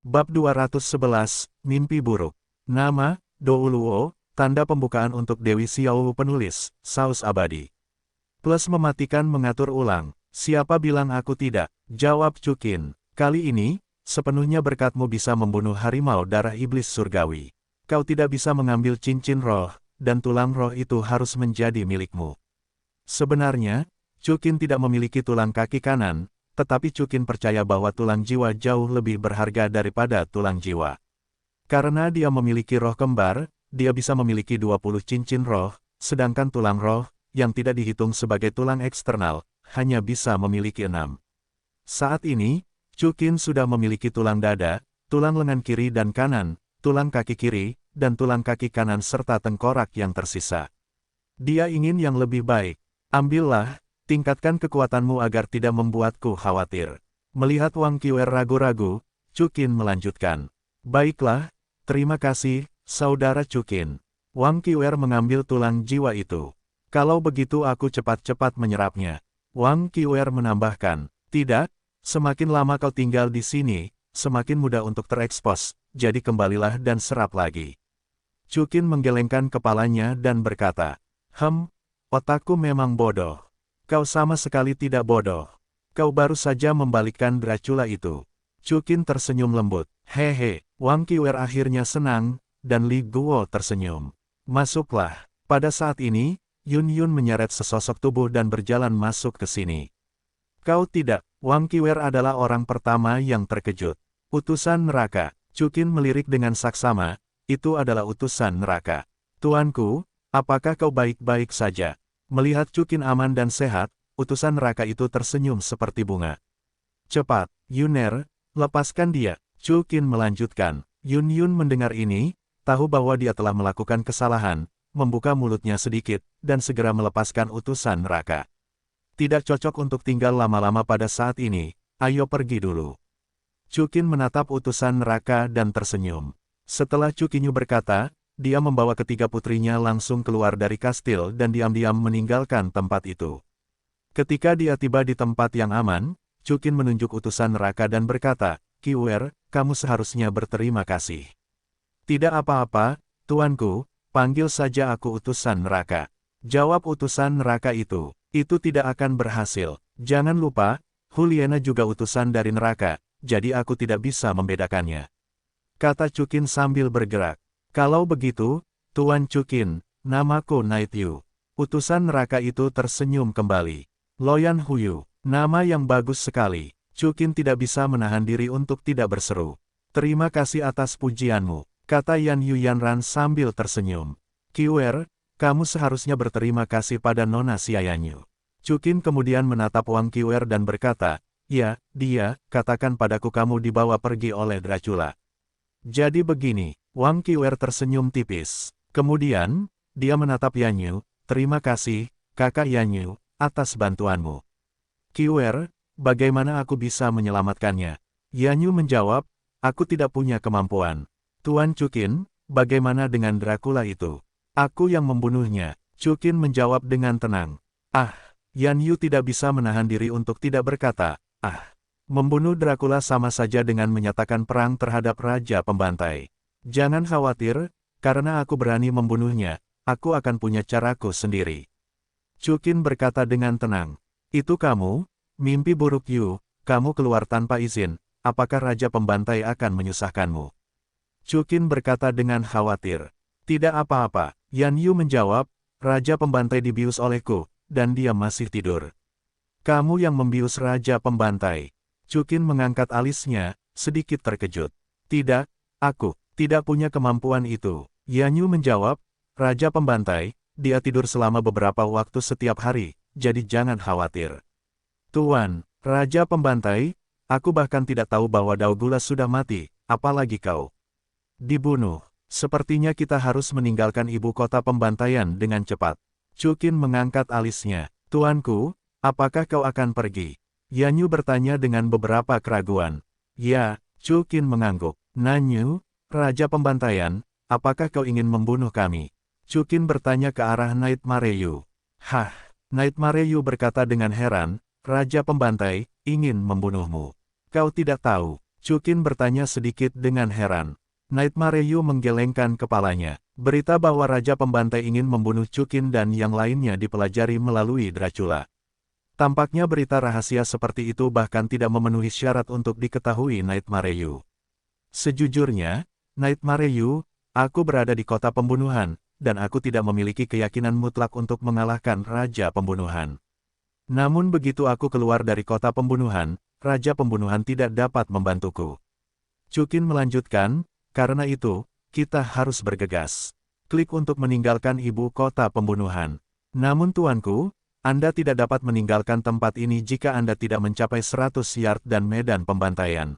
Bab 211, Mimpi Buruk. Nama, Douluo, tanda pembukaan untuk Dewi Xiao penulis, Saus Abadi. Plus mematikan mengatur ulang. Siapa bilang aku tidak? Jawab Cukin. Kali ini, sepenuhnya berkatmu bisa membunuh harimau darah iblis surgawi. Kau tidak bisa mengambil cincin roh, dan tulang roh itu harus menjadi milikmu. Sebenarnya, Cukin tidak memiliki tulang kaki kanan, tetapi Cukin percaya bahwa tulang jiwa jauh lebih berharga daripada tulang jiwa. Karena dia memiliki roh kembar, dia bisa memiliki 20 cincin roh, sedangkan tulang roh, yang tidak dihitung sebagai tulang eksternal, hanya bisa memiliki 6. Saat ini, Cukin sudah memiliki tulang dada, tulang lengan kiri dan kanan, tulang kaki kiri, dan tulang kaki kanan serta tengkorak yang tersisa. Dia ingin yang lebih baik. Ambillah, tingkatkan kekuatanmu agar tidak membuatku khawatir. Melihat Wang Qiuer ragu-ragu, Cukin melanjutkan. Baiklah, terima kasih, saudara Cukin. Wang Qiuer mengambil tulang jiwa itu. Kalau begitu aku cepat-cepat menyerapnya. Wang Qiuer menambahkan, tidak, semakin lama kau tinggal di sini, semakin mudah untuk terekspos, jadi kembalilah dan serap lagi. Cukin menggelengkan kepalanya dan berkata, otakku memang bodoh. Kau sama sekali tidak bodoh. Kau baru saja membalikkan Dracula itu. Cukin tersenyum lembut. Hehe, Wang Qiuer akhirnya senang, dan Li Guo tersenyum. Masuklah. Pada saat ini, Yun Yun menyeret sesosok tubuh dan berjalan masuk ke sini. Kau tidak, Wang Qiuer adalah orang pertama yang terkejut. Utusan neraka. Cukin melirik dengan saksama, itu adalah utusan neraka. Tuanku, apakah kau baik-baik saja? Melihat Cukin aman dan sehat, utusan neraka itu tersenyum seperti bunga. Cepat, Yuner, lepaskan dia. Cukin melanjutkan. Yun Yun mendengar ini, tahu bahwa dia telah melakukan kesalahan, membuka mulutnya sedikit, dan segera melepaskan utusan neraka. Tidak cocok untuk tinggal lama-lama pada saat ini, ayo pergi dulu. Cukin menatap utusan neraka dan tersenyum. Setelah Cukinyu berkata, dia membawa ketiga putrinya langsung keluar dari kastil dan diam-diam meninggalkan tempat itu. Ketika dia tiba di tempat yang aman, Cukin menunjuk utusan neraka dan berkata, Qiuer, kamu seharusnya berterima kasih. Tidak apa-apa, tuanku, panggil saja aku utusan neraka. Jawab utusan neraka itu tidak akan berhasil. Jangan lupa, Huliena juga utusan dari neraka, jadi aku tidak bisa membedakannya. Kata Cukin sambil bergerak. Kalau begitu, Tuan Cukin, namaku Night Yu. Utusan neraka itu tersenyum kembali. Loyan Huyu, nama yang bagus sekali. Cukin tidak bisa menahan diri untuk tidak berseru. Terima kasih atas pujianmu, kata Yan Yu Yanran sambil tersenyum. Qiuer, kamu seharusnya berterima kasih pada Nona Xiaoyanyu. Cukin kemudian menatap Wang Qiuer dan berkata, ya, dia, katakan padaku kamu dibawa pergi oleh Dracula. Jadi begini, Wang Qiuer tersenyum tipis. Kemudian, dia menatap Yanyu, terima kasih, kakak Yanyu, atas bantuanmu. Qiuer, bagaimana aku bisa menyelamatkannya? Yanyu menjawab, aku tidak punya kemampuan. Tuan Cukin, bagaimana dengan Dracula itu? Aku yang membunuhnya. Cukin menjawab dengan tenang. Yanyu tidak bisa menahan diri untuk tidak berkata, membunuh Dracula sama saja dengan menyatakan perang terhadap Raja Pembantai. Jangan khawatir, karena aku berani membunuhnya, aku akan punya caraku sendiri. Cukin berkata dengan tenang. Itu kamu, mimpi buruk Yu, kamu keluar tanpa izin, apakah Raja Pembantai akan menyusahkanmu? Cukin berkata dengan khawatir. Tidak apa-apa, Yan Yu menjawab, Raja Pembantai dibius olehku, dan dia masih tidur. Kamu yang membius Raja Pembantai. Cukin mengangkat alisnya, sedikit terkejut. Tidak, aku tidak punya kemampuan itu. Yanyu menjawab, Raja Pembantai, dia tidur selama beberapa waktu setiap hari, jadi jangan khawatir. Tuan, Raja Pembantai, aku bahkan tidak tahu bahwa Daugula sudah mati, apalagi kau dibunuh. Sepertinya kita harus meninggalkan ibu kota pembantaian dengan cepat. Cukin mengangkat alisnya. Tuanku, apakah kau akan pergi? Yanyu bertanya dengan beberapa keraguan. Ya, Cukin mengangguk. Nanyu, Raja Pembantaian, apakah kau ingin membunuh kami? Cukin bertanya ke arah Night Mareyu. Night Mareyu berkata dengan heran, Raja Pembantai, ingin membunuhmu. Kau tidak tahu, Chukin bertanya sedikit dengan heran. Nightmare Yu menggelengkan kepalanya. Berita bahwa Raja Pembantai ingin membunuh Chukin dan yang lainnya dipelajari melalui Dracula. Tampaknya berita rahasia seperti itu bahkan tidak memenuhi syarat untuk diketahui Nightmare Yu. Sejujurnya, Nightmare Yu, aku berada di kota pembunuhan, dan aku tidak memiliki keyakinan mutlak untuk mengalahkan Raja Pembunuhan. Namun begitu aku keluar dari kota pembunuhan, Raja Pembunuhan tidak dapat membantuku. Chukin melanjutkan, karena itu, kita harus bergegas. Klik untuk meninggalkan ibu kota pembunuhan. Namun tuanku, Anda tidak dapat meninggalkan tempat ini jika Anda tidak mencapai 100 yard dan medan pembantaian.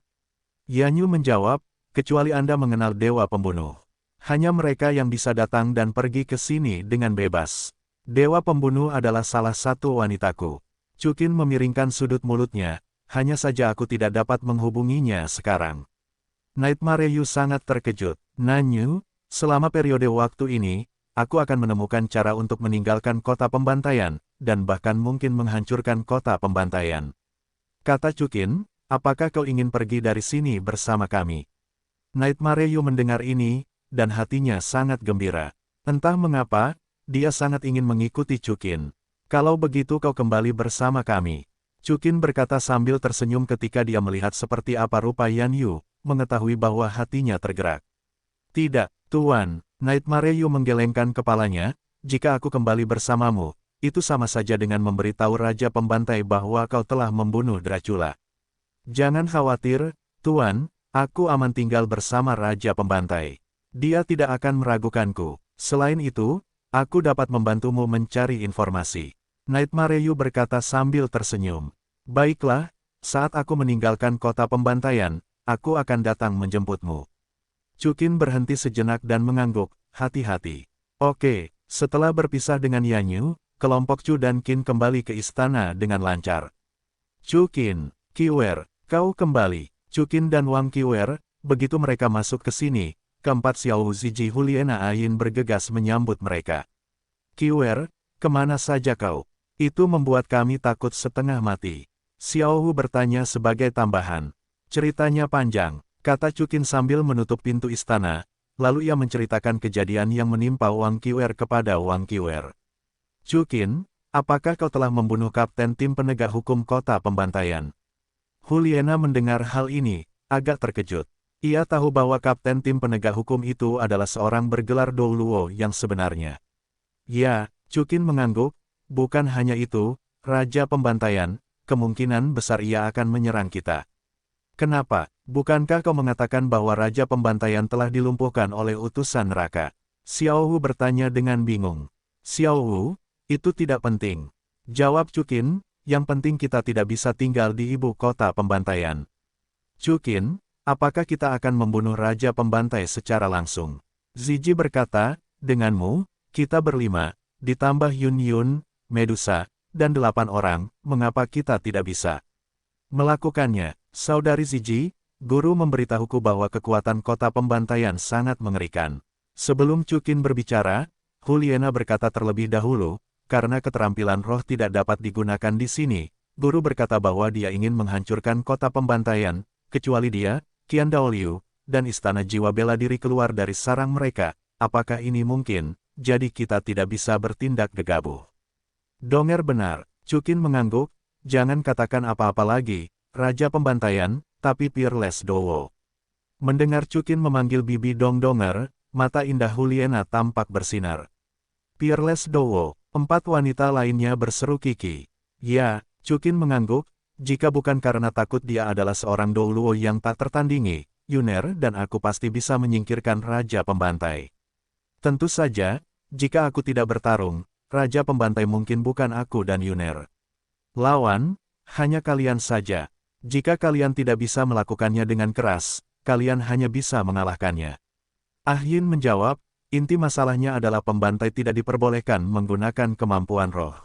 Yanyu menjawab, kecuali Anda mengenal Dewa Pembunuh. Hanya mereka yang bisa datang dan pergi ke sini dengan bebas. Dewa Pembunuh adalah salah satu wanitaku. Chukin memiringkan sudut mulutnya, hanya saja aku tidak dapat menghubunginya sekarang. Nightmare Yu sangat terkejut. Nanyu, selama periode waktu ini, aku akan menemukan cara untuk meninggalkan kota pembantaian, dan bahkan mungkin menghancurkan kota pembantaian. Kata Chukin, apakah kau ingin pergi dari sini bersama kami? Nightmare Yu mendengar ini, dan hatinya sangat gembira. Entah mengapa, dia sangat ingin mengikuti Chukin. Kalau begitu kau kembali bersama kami. Chukin berkata sambil tersenyum ketika dia melihat seperti apa rupa Yanyu, mengetahui bahwa hatinya tergerak. Tidak, Tuan, Nightmare Yu menggelengkan kepalanya, jika aku kembali bersamamu, itu sama saja dengan memberitahu Raja Pembantai bahwa kau telah membunuh Dracula. Jangan khawatir, Tuan, aku aman tinggal bersama Raja Pembantai. Dia tidak akan meragukanku. Selain itu, aku dapat membantumu mencari informasi. Nightmare Yu berkata sambil tersenyum. Baiklah, saat aku meninggalkan kota pembantaian, aku akan datang menjemputmu. Chukin berhenti sejenak dan mengangguk, hati-hati. Oke, setelah berpisah dengan Yanyu, kelompok Chu dan Qin kembali ke istana dengan lancar. Chukin, Qiwer, kau kembali. Chukin dan Wang Qiwer, begitu mereka masuk ke sini, keempat Xiao Ziji Huliena Ayin bergegas menyambut mereka. Qiwer, kemana saja kau? Itu membuat kami takut setengah mati. Xiao Hu bertanya sebagai tambahan. Ceritanya panjang, kata Chukin sambil menutup pintu istana, lalu ia menceritakan kejadian yang menimpa Wang Qiwer kepada Wang Qiwer. Chukin, apakah kau telah membunuh kapten tim penegak hukum kota pembantaian? Huliena mendengar hal ini, agak terkejut. Ia tahu bahwa kapten tim penegak hukum itu adalah seorang bergelar Dou Luo yang sebenarnya. Ya, Chukin mengangguk, bukan hanya itu, Raja Pembantaian, kemungkinan besar ia akan menyerang kita. Kenapa? Bukankah kau mengatakan bahwa Raja Pembantaian telah dilumpuhkan oleh utusan neraka? Xiao Hu bertanya dengan bingung. Xiao Hu, itu tidak penting. Jawab Chukin, yang penting kita tidak bisa tinggal di ibu kota pembantaian. Chukin, apakah kita akan membunuh Raja Pembantai secara langsung? Ziji berkata, denganmu, kita berlima, ditambah Yun Yun, Medusa, dan 8 orang, mengapa kita tidak bisa melakukannya? Saudari Ziji, guru memberitahuku bahwa kekuatan kota pembantaian sangat mengerikan. Sebelum Chukin berbicara, Huliena berkata terlebih dahulu, karena keterampilan roh tidak dapat digunakan di sini, guru berkata bahwa dia ingin menghancurkan kota pembantaian, kecuali dia, Qian Daoliu, dan istana jiwa bela diri keluar dari sarang mereka. Apakah ini mungkin? Jadi kita tidak bisa bertindak gegabah. Donger benar, Chukin mengangguk, jangan katakan apa-apa lagi, Raja Pembantaian, tapi Peerless Dowo. Mendengar Chukin memanggil Bibi Dong Donger, mata indah Huliena tampak bersinar. Peerless Dowo, 4 wanita lainnya berseru Kiki. Ya, Chukin mengangguk, jika bukan karena takut dia adalah seorang Dou Luo yang tak tertandingi, Yuner dan aku pasti bisa menyingkirkan Raja Pembantai. Tentu saja, jika aku tidak bertarung, Raja Pembantai mungkin bukan aku dan Yuner. Lawan, hanya kalian saja. Jika kalian tidak bisa melakukannya dengan keras, kalian hanya bisa mengalahkannya. Ah Yin menjawab, inti masalahnya adalah pembantai tidak diperbolehkan menggunakan kemampuan roh.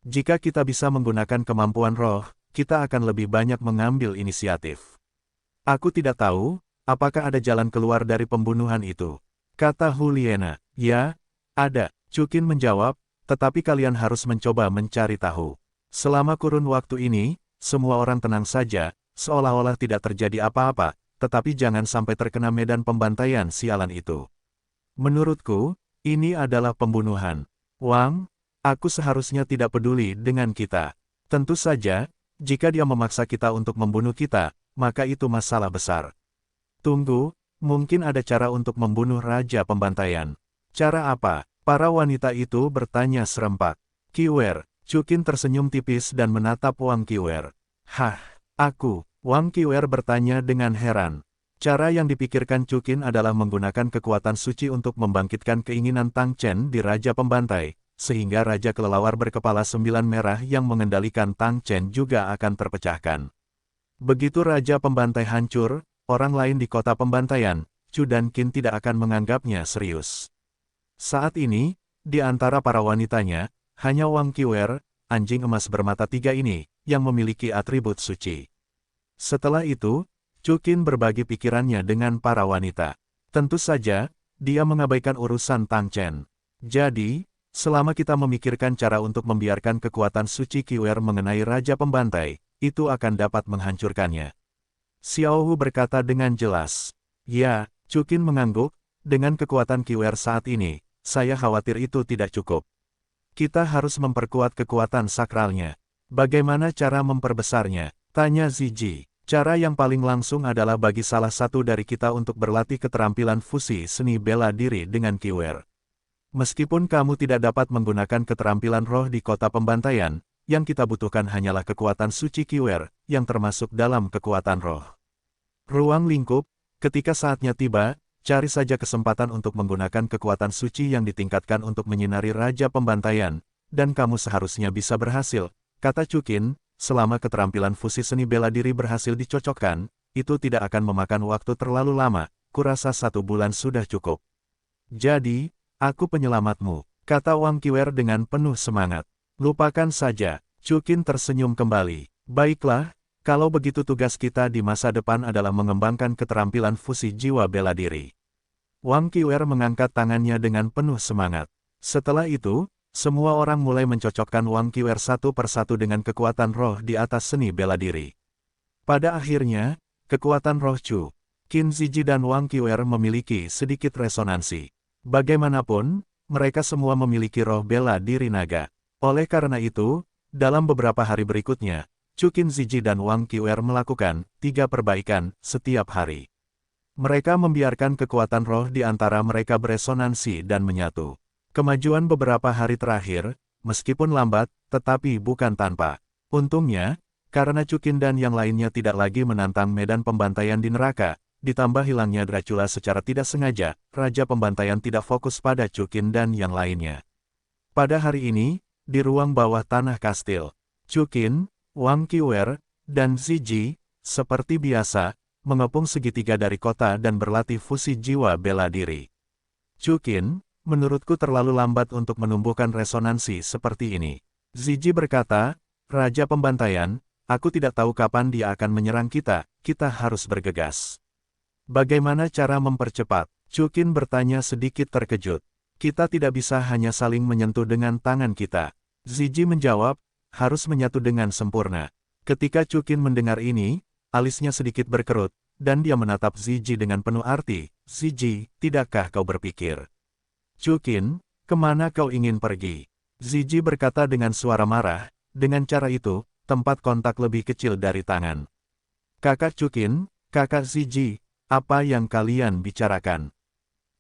Jika kita bisa menggunakan kemampuan roh, kita akan lebih banyak mengambil inisiatif. Aku tidak tahu, apakah ada jalan keluar dari pembunuhan itu. Kata Huliena, ya, ada. Chukin menjawab, tetapi kalian harus mencoba mencari tahu. Selama kurun waktu ini, semua orang tenang saja, seolah-olah tidak terjadi apa-apa, tetapi jangan sampai terkena medan pembantaian sialan itu. Menurutku, ini adalah pembunuhan. Wang, aku seharusnya tidak peduli dengan kita. Tentu saja, jika dia memaksa kita untuk membunuh kita, maka itu masalah besar. Tunggu, mungkin ada cara untuk membunuh Raja Pembantaian. Cara apa? Para wanita itu bertanya serempak. Qiwer, Chuqin tersenyum tipis dan menatap Wang Qiwer. Hah, aku, Wang Qiwer bertanya dengan heran. Cara yang dipikirkan Chuqin adalah menggunakan kekuatan suci untuk membangkitkan keinginan Tang Chen di Raja Pembantai, sehingga Raja Kelelawar berkepala 9 merah yang mengendalikan Tang Chen juga akan terpecahkan. Begitu Raja Pembantai hancur, orang lain di kota pembantaian, Chu dan Qin tidak akan menganggapnya serius. Saat ini, di antara para wanitanya, hanya Wang Qiwer, anjing emas bermata 3 ini, yang memiliki atribut suci. Setelah itu, Chuqin berbagi pikirannya dengan para wanita. Tentu saja, dia mengabaikan urusan Tang Chen. Jadi, selama kita memikirkan cara untuk membiarkan kekuatan suci Qiwer mengenai Raja Pembantai, itu akan dapat menghancurkannya. Xiao Hu berkata dengan jelas. Ya, Chuqin mengangguk, dengan kekuatan Qiwer saat ini, saya khawatir itu tidak cukup. Kita harus memperkuat kekuatan sakralnya. Bagaimana cara memperbesarnya? Tanya Ziji. Cara yang paling langsung adalah bagi salah satu dari kita untuk berlatih keterampilan fusi seni bela diri dengan Qiwer. Meskipun kamu tidak dapat menggunakan keterampilan roh di kota pembantaian, yang kita butuhkan hanyalah kekuatan suci Qiwer, yang termasuk dalam kekuatan roh. Ruang lingkup, ketika saatnya tiba, cari saja kesempatan untuk menggunakan kekuatan suci yang ditingkatkan untuk menyinari Raja Pembantaian, dan kamu seharusnya bisa berhasil, kata Chuqin. Selama keterampilan fusi seni bela diri berhasil dicocokkan, itu tidak akan memakan waktu terlalu lama, kurasa 1 bulan sudah cukup. Jadi, aku penyelamatmu, kata Wang Qiwer dengan penuh semangat. Lupakan saja, Chuqin tersenyum kembali. Baiklah, kalau begitu tugas kita di masa depan adalah mengembangkan keterampilan fusi jiwa bela diri. Wang Qiwer mengangkat tangannya dengan penuh semangat. Setelah itu, semua orang mulai mencocokkan Wang Qiwer satu persatu dengan kekuatan roh di atas seni bela diri. Pada akhirnya, kekuatan roh Chu, Qin Ziji dan Wang Qiwer memiliki sedikit resonansi. Bagaimanapun, mereka semua memiliki roh bela diri naga. Oleh karena itu, dalam beberapa hari berikutnya, Chu Qin Ziji dan Wang Qiwer melakukan 3 perbaikan setiap hari. Mereka membiarkan kekuatan roh di antara mereka beresonansi dan menyatu. Kemajuan beberapa hari terakhir, meskipun lambat, tetapi bukan tanpa. Untungnya, karena Chuqin dan yang lainnya tidak lagi menantang medan pembantaian di neraka, ditambah hilangnya Dracula secara tidak sengaja, Raja Pembantaian tidak fokus pada Chuqin dan yang lainnya. Pada hari ini, di ruang bawah tanah kastil, Chuqin, Wang Qiwer, dan Ziji, seperti biasa, mengepung segitiga dari kota dan berlatih fusi jiwa bela diri. Chuqin, menurutku terlalu lambat untuk menumbuhkan resonansi seperti ini. Ziji berkata, Raja Pembantaian, aku tidak tahu kapan dia akan menyerang kita, kita harus bergegas. Bagaimana cara mempercepat? Chuqin bertanya sedikit terkejut. Kita tidak bisa hanya saling menyentuh dengan tangan kita. Ziji menjawab, harus menyatu dengan sempurna. Ketika Chuqin mendengar ini, alisnya sedikit berkerut, dan dia menatap Ziji dengan penuh arti. Ziji, tidakkah kau berpikir? Chuqin, kemana kau ingin pergi? Ziji berkata dengan suara marah, dengan cara itu, tempat kontak lebih kecil dari tangan. Kakak Chuqin, kakak Ziji, apa yang kalian bicarakan?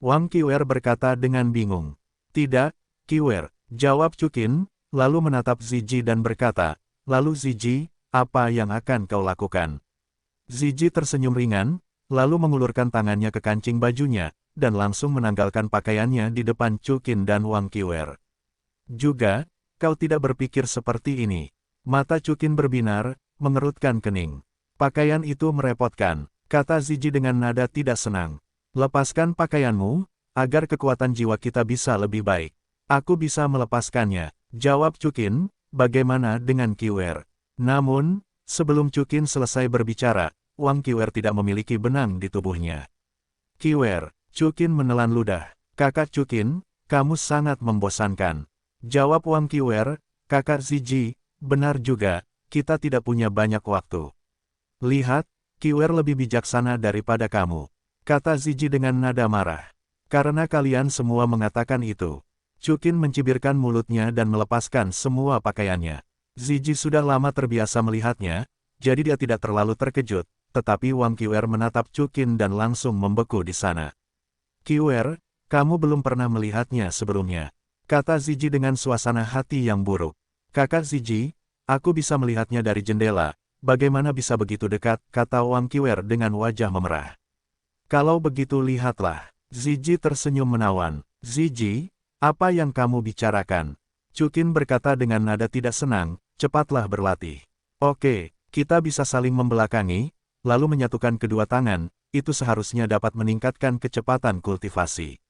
Wang Qiwer berkata dengan bingung. Tidak, Qiwer, jawab Chuqin, lalu menatap Ziji dan berkata, lalu Ziji, apa yang akan kau lakukan? Ziji tersenyum ringan, lalu mengulurkan tangannya ke kancing bajunya, dan langsung menanggalkan pakaiannya di depan Chuqin dan Wang Qiwer. Juga, kau tidak berpikir seperti ini. Mata Chuqin berbinar, mengerutkan kening. Pakaian itu merepotkan, kata Ziji dengan nada tidak senang. Lepaskan pakaianmu, agar kekuatan jiwa kita bisa lebih baik. Aku bisa melepaskannya, jawab Chuqin, bagaimana dengan Qiwer? Namun, sebelum Chuqin selesai berbicara, Wang Qiwer tidak memiliki benang di tubuhnya. Qiwer, Chuqin menelan ludah. Kakak Chuqin, kamu sangat membosankan. Jawab Wang Qiwer, kakak Ziji, benar juga, kita tidak punya banyak waktu. Lihat, Qiwer lebih bijaksana daripada kamu, kata Zizi dengan nada marah. Karena kalian semua mengatakan itu. Chukin mencibirkan mulutnya dan melepaskan semua pakaiannya. Zizi sudah lama terbiasa melihatnya, jadi dia tidak terlalu terkejut, tetapi Wang Qiwer menatap Chukin dan langsung membeku di sana. Qiwer, kamu belum pernah melihatnya sebelumnya, kata Zizi dengan suasana hati yang buruk. Kakak Zizi, aku bisa melihatnya dari jendela, bagaimana bisa begitu dekat, kata Wang Qiwer dengan wajah memerah. Kalau begitu lihatlah. Zizi tersenyum menawan. Zizi, apa yang kamu bicarakan? Chukin berkata dengan nada tidak senang, cepatlah berlatih. Oke, kita bisa saling membelakangi, lalu menyatukan kedua tangan, itu seharusnya dapat meningkatkan kecepatan kultivasi.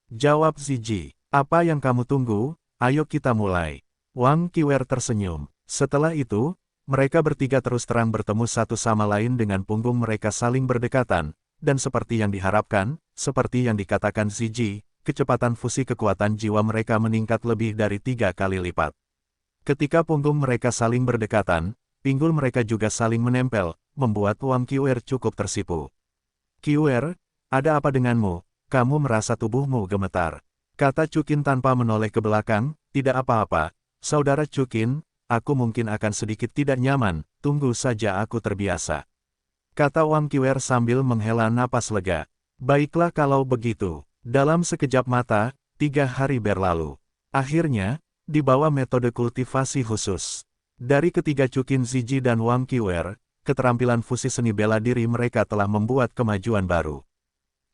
Jawab Zizi, apa yang kamu tunggu, ayo kita mulai. Wang Qiwer tersenyum. Setelah itu, mereka bertiga terus terang bertemu satu sama lain dengan punggung mereka saling berdekatan, dan seperti yang diharapkan, seperti yang dikatakan Zizi, kecepatan fusi kekuatan jiwa mereka meningkat lebih dari 3 kali lipat. Ketika punggung mereka saling berdekatan, pinggul mereka juga saling menempel, membuat Wang Qiwer cukup tersipu. Qiwer, ada apa denganmu? Kamu merasa tubuhmu gemetar? Kata Chukin tanpa menoleh ke belakang, tidak apa-apa, saudara Chukin, aku mungkin akan sedikit tidak nyaman, tunggu saja aku terbiasa. Kata Wang Qiwer sambil menghela napas lega. Baiklah kalau begitu. Dalam sekejap mata, 3 hari berlalu. Akhirnya, di bawah metode kultivasi khusus. Dari ketiga Chukin Zizi dan Wang Qiwer, keterampilan fusi seni bela diri mereka telah membuat kemajuan baru.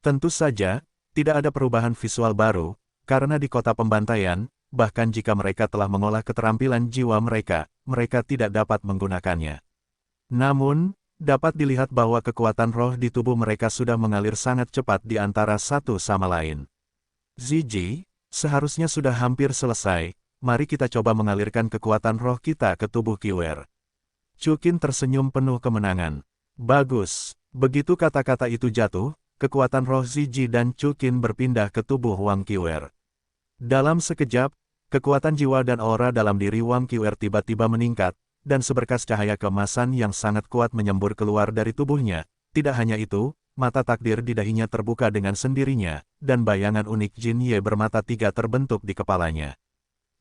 Tentu saja, tidak ada perubahan visual baru, karena di kota pembantaian, bahkan jika mereka telah mengolah keterampilan jiwa mereka, mereka tidak dapat menggunakannya. Namun, dapat dilihat bahwa kekuatan roh di tubuh mereka sudah mengalir sangat cepat di antara satu sama lain. Zizi, seharusnya sudah hampir selesai, mari kita coba mengalirkan kekuatan roh kita ke tubuh Qiwer. Chukin tersenyum penuh kemenangan. Bagus, begitu kata-kata itu jatuh, kekuatan roh Zizi dan Chukin berpindah ke tubuh Wang Qiwer. Dalam sekejap, kekuatan jiwa dan aura dalam diri Wang Qiwer tiba-tiba meningkat, dan seberkas cahaya keemasan yang sangat kuat menyembur keluar dari tubuhnya. Tidak hanya itu, mata takdir di dahinya terbuka dengan sendirinya, dan bayangan unik Jin Ye bermata 3 terbentuk di kepalanya.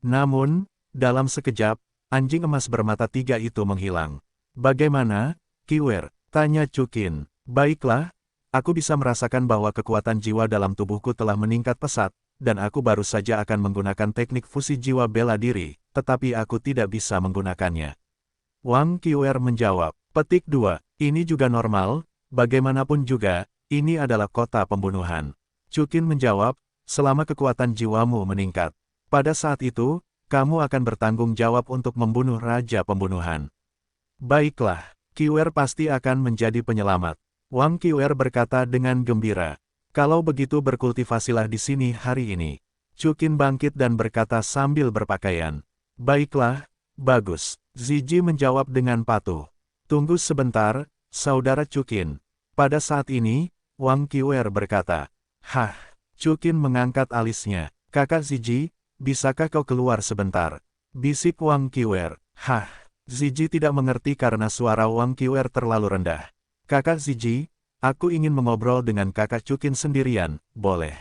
Namun, dalam sekejap, anjing emas bermata 3 itu menghilang. Bagaimana, Qiwer? Tanya Chukin. Baiklah, aku bisa merasakan bahwa kekuatan jiwa dalam tubuhku telah meningkat pesat, dan aku baru saja akan menggunakan teknik fusi jiwa bela diri, tetapi aku tidak bisa menggunakannya. Wang Qiwer menjawab, petik 2, ini juga normal, bagaimanapun juga, ini adalah kota pembunuhan. Chukin menjawab, selama kekuatan jiwamu meningkat. Pada saat itu, kamu akan bertanggung jawab untuk membunuh Raja Pembunuhan. Baiklah, Qiwer pasti akan menjadi penyelamat. Wang Qiwer berkata dengan gembira. Kalau begitu berkultivasilah di sini hari ini. Chukin bangkit dan berkata sambil berpakaian. Baiklah, bagus. Zizi menjawab dengan patuh. Tunggu sebentar, saudara Chukin. Pada saat ini, Wang Qiwer berkata. Hah, Chukin mengangkat alisnya. Kakak Zizi, bisakah kau keluar sebentar? Bisik Wang Qiwer. Hah, Zizi tidak mengerti karena suara Wang Qiwer terlalu rendah. Kakak Zizi, aku ingin mengobrol dengan kakak Chukin sendirian, boleh?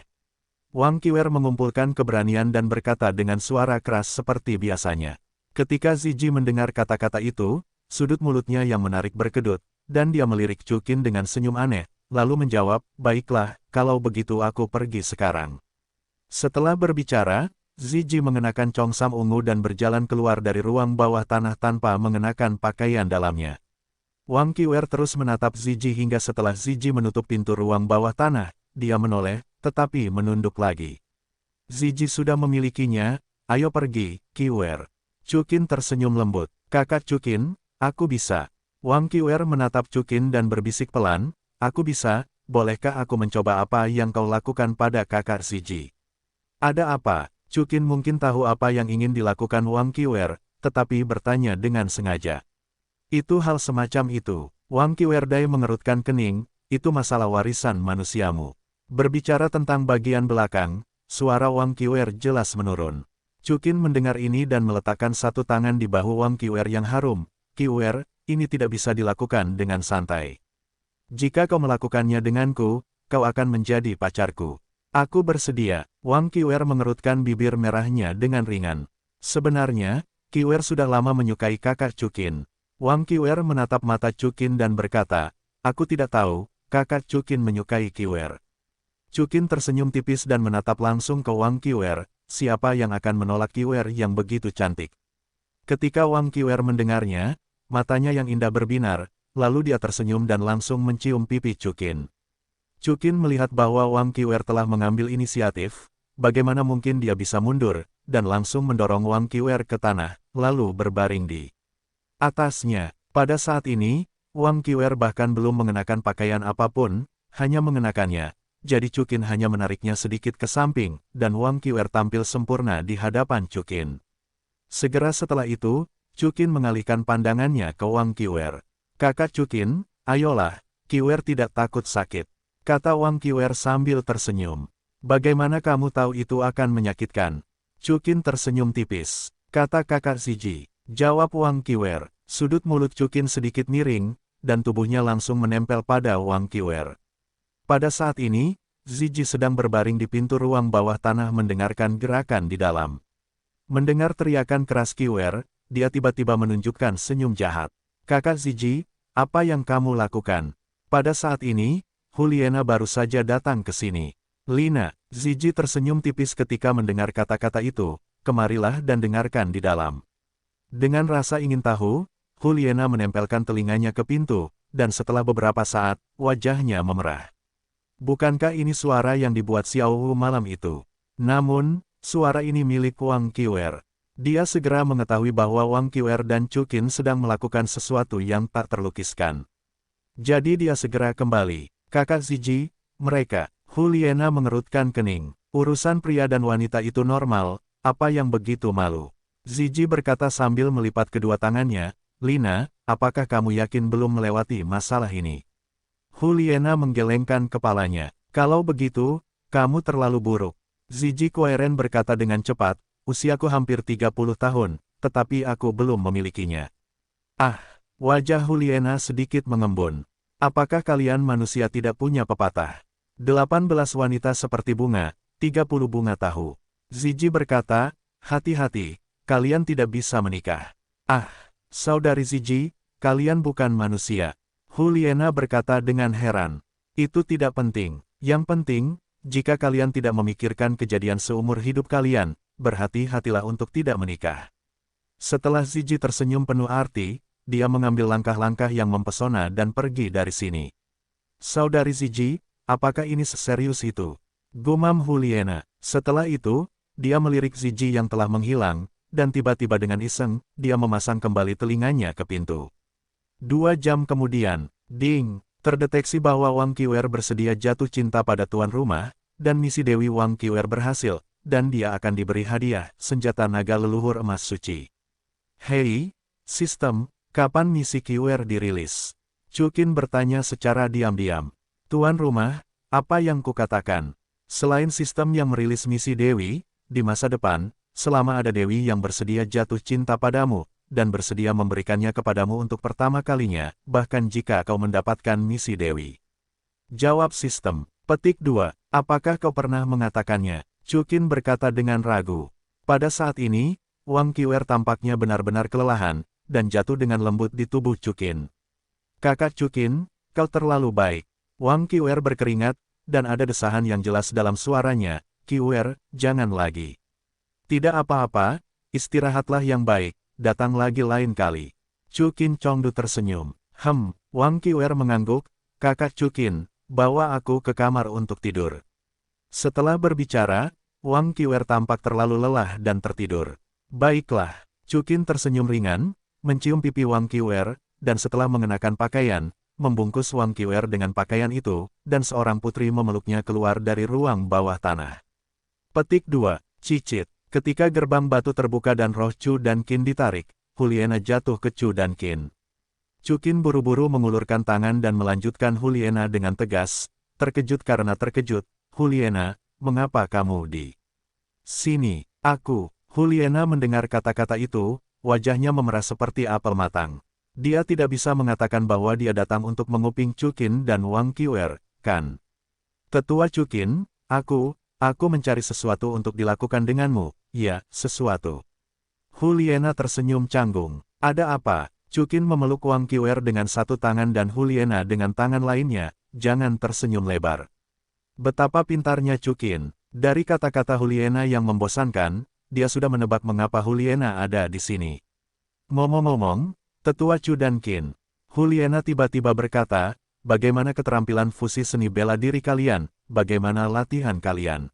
Wang Qiwer mengumpulkan keberanian dan berkata dengan suara keras seperti biasanya. Ketika Zizi mendengar kata-kata itu, sudut mulutnya yang menarik berkedut, dan dia melirik Chukin dengan senyum aneh, lalu menjawab, baiklah, kalau begitu aku pergi sekarang. Setelah berbicara, Zizi mengenakan congsam ungu dan berjalan keluar dari ruang bawah tanah tanpa mengenakan pakaian dalamnya. Wang Qiwer terus menatap Zizi hingga setelah Zizi menutup pintu ruang bawah tanah, dia menoleh, tetapi menunduk lagi. Zizi sudah memilikinya, ayo pergi, Qiwer. Chukin tersenyum lembut. Kakak Chukin, aku bisa. Wang Qiwer menatap Chukin dan berbisik pelan, aku bisa, bolehkah aku mencoba apa yang kau lakukan pada kakak Zizi? Ada apa? Chukin mungkin tahu apa yang ingin dilakukan Wang Qiwer, tetapi bertanya dengan sengaja. Itu hal semacam itu. Wang Qiwer dai mengerutkan kening, itu masalah warisan manusiamu. Berbicara tentang bagian belakang, suara Wang Qiwer jelas menurun. Chukin mendengar ini dan meletakkan satu tangan di bahu Wang Qiwer yang harum. Qiwer, ini tidak bisa dilakukan dengan santai. Jika kau melakukannya denganku, kau akan menjadi pacarku. Aku bersedia. Wang Qiwer mengerutkan bibir merahnya dengan ringan. Sebenarnya, Qiwer sudah lama menyukai kakak Chuqin. Wang Qiwer menatap mata Chuqin dan berkata, aku tidak tahu, kakak Chuqin menyukai Qiwer. Chuqin tersenyum tipis dan menatap langsung ke Wang Qiwer, siapa yang akan menolak Qiwer yang begitu cantik. Ketika Wang Qiwer mendengarnya, matanya yang indah berbinar, lalu dia tersenyum dan langsung mencium pipi Chuqin. Chuqin melihat bahwa Wang Qiwer telah mengambil inisiatif, bagaimana mungkin dia bisa mundur, dan langsung mendorong Wang Qiwer ke tanah, lalu berbaring di atasnya. Pada saat ini, Wang Qiwer bahkan belum mengenakan pakaian apapun, hanya mengenakannya, jadi Chuqin hanya menariknya sedikit ke samping, dan Wang Qiwer tampil sempurna di hadapan Chuqin. Segera setelah itu, Chuqin mengalihkan pandangannya ke Wang Qiwer. Kakak Chuqin, ayolah, Qiwer tidak takut sakit, kata Wang Qiwer sambil tersenyum. Bagaimana kamu tahu itu akan menyakitkan? Chuqin tersenyum tipis. Kata kakak Zizi. Jawab Wang Qiwer. Sudut mulut Chuqin sedikit miring, dan tubuhnya langsung menempel pada Wang Qiwer. Pada saat ini, Zizi sedang berbaring di pintu ruang bawah tanah mendengarkan gerakan di dalam. Mendengar teriakan keras Qiwer, dia tiba-tiba menunjukkan senyum jahat. Kakak Zizi, apa yang kamu lakukan? Pada saat ini, Juliana baru saja datang ke sini. Lina, Zizi tersenyum tipis ketika mendengar kata-kata itu, kemarilah dan dengarkan di dalam. Dengan rasa ingin tahu, Juliana menempelkan telinganya ke pintu, dan setelah beberapa saat, wajahnya memerah. Bukankah ini suara yang dibuat Xiao Wu malam itu? Namun, suara ini milik Wang Qiwer. Dia segera mengetahui bahwa Wang Qiwer dan Chuqin sedang melakukan sesuatu yang tak terlukiskan. Jadi dia segera kembali. Kakak Zizi, mereka, Juliana mengerutkan kening. Urusan pria dan wanita itu normal, apa yang begitu malu? Zizi berkata sambil melipat kedua tangannya, Lina, apakah kamu yakin belum melewati masalah ini? Juliana menggelengkan kepalanya. Kalau begitu, kamu terlalu buruk. Zizi Kuairen berkata dengan cepat, usiaku hampir 30 tahun, tetapi aku belum memilikinya. Ah, wajah Juliana sedikit mengembun. Apakah kalian manusia tidak punya pepatah? 18 wanita seperti bunga, 30 bunga tahu. Zizi berkata, hati-hati, kalian tidak bisa menikah. Ah, saudari Zizi, kalian bukan manusia. Juliana berkata dengan heran. Itu tidak penting. Yang penting, jika kalian tidak memikirkan kejadian seumur hidup kalian, berhati-hatilah untuk tidak menikah. Setelah Zizi tersenyum penuh arti, dia mengambil langkah-langkah yang mempesona dan pergi dari sini. Saudari Zizi, apakah ini seserius itu? Gumam Juliana. Setelah itu, dia melirik Zizi yang telah menghilang, dan tiba-tiba dengan iseng, dia memasang kembali telinganya ke pintu. 2 jam kemudian, ding, terdeteksi bahwa Wang Qiwer bersedia jatuh cinta pada tuan rumah, dan misi Dewi Wang Qiwer berhasil, dan dia akan diberi hadiah, senjata naga leluhur emas suci. Hei, sistem, kapan misi Qiwer dirilis? Chuqin bertanya secara diam-diam. Tuan rumah, apa yang kukatakan? Selain sistem yang merilis misi Dewi, di masa depan, selama ada Dewi yang bersedia jatuh cinta padamu, dan bersedia memberikannya kepadamu untuk pertama kalinya, bahkan jika kau mendapatkan misi Dewi. Jawab sistem. Petik 2. Apakah kau pernah mengatakannya? Chuqin berkata dengan ragu. Pada saat ini, Wang Qiwer tampaknya benar-benar kelelahan, dan jatuh dengan lembut di tubuh Chuqin. Kakak Chuqin, kau terlalu baik. Wang Qiwer berkeringat, dan ada desahan yang jelas dalam suaranya, Qiwer, jangan lagi. Tidak apa-apa, istirahatlah yang baik. Datang lagi lain kali. Chuqin Chongdu tersenyum. Wang Qiwer mengangguk, kakak Chuqin, bawa aku ke kamar untuk tidur. Setelah berbicara, Wang Qiwer tampak terlalu lelah dan tertidur. Baiklah, Chuqin tersenyum ringan, mencium pipi Wang Qiwer, dan setelah mengenakan pakaian, membungkus Wang Qiwer dengan pakaian itu, dan seorang putri memeluknya keluar dari ruang bawah tanah. Petik 2. Cicit. Ketika gerbang batu terbuka dan roh Chu dan Qin ditarik, Juliana jatuh ke Chu dan Qin. Chuqin buru-buru mengulurkan tangan dan melanjutkan Juliana dengan tegas, terkejut karena terkejut, Juliana, mengapa kamu di sini? Aku, Juliana mendengar kata-kata itu, wajahnya memerah seperti apel matang. Dia tidak bisa mengatakan bahwa dia datang untuk menguping Chukin dan Wang Qiuer, kan? Tetua Chukin, aku mencari sesuatu untuk dilakukan denganmu, ya, sesuatu. Huliena tersenyum canggung. Ada apa? Chukin memeluk Wang Qiuer dengan satu tangan dan Huliena dengan tangan lainnya, jangan tersenyum lebar. Betapa pintarnya Chukin. Dari kata-kata Huliena yang membosankan, dia sudah menebak mengapa Huliena ada di sini. Ngomong-ngomong, Tetua Chu dan Qin, Huliena tiba-tiba berkata, bagaimana keterampilan fusi seni bela diri kalian, bagaimana latihan kalian?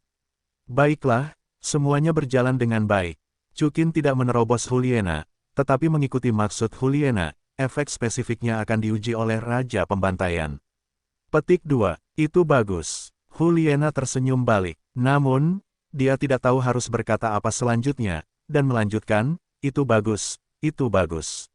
Baiklah, semuanya berjalan dengan baik. Chukin tidak menerobos Huliena, tetapi mengikuti maksud Huliena, efek spesifiknya akan diuji oleh Raja Pembantaian. Petik 2, itu bagus. Huliena tersenyum balik. Namun, dia tidak tahu harus berkata apa selanjutnya, dan melanjutkan, itu bagus, itu bagus.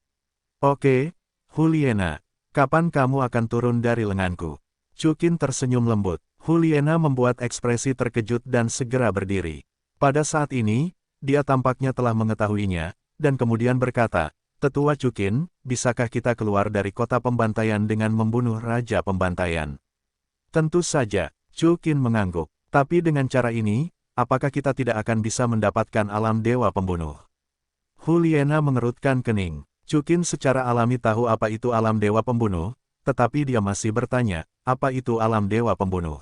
Oke, Huliena, kapan kamu akan turun dari lenganku? Chukin tersenyum lembut. Huliena membuat ekspresi terkejut dan segera berdiri. Pada saat ini, dia tampaknya telah mengetahuinya, dan kemudian berkata, Tetua Chukin, bisakah kita keluar dari kota pembantaian dengan membunuh Raja Pembantaian? Tentu saja, Chukin mengangguk. Tapi dengan cara ini, apakah kita tidak akan bisa mendapatkan alam dewa pembunuh? Huliena mengerutkan kening. Chukin secara alami tahu apa itu alam dewa pembunuh, tetapi dia masih bertanya, apa itu alam dewa pembunuh?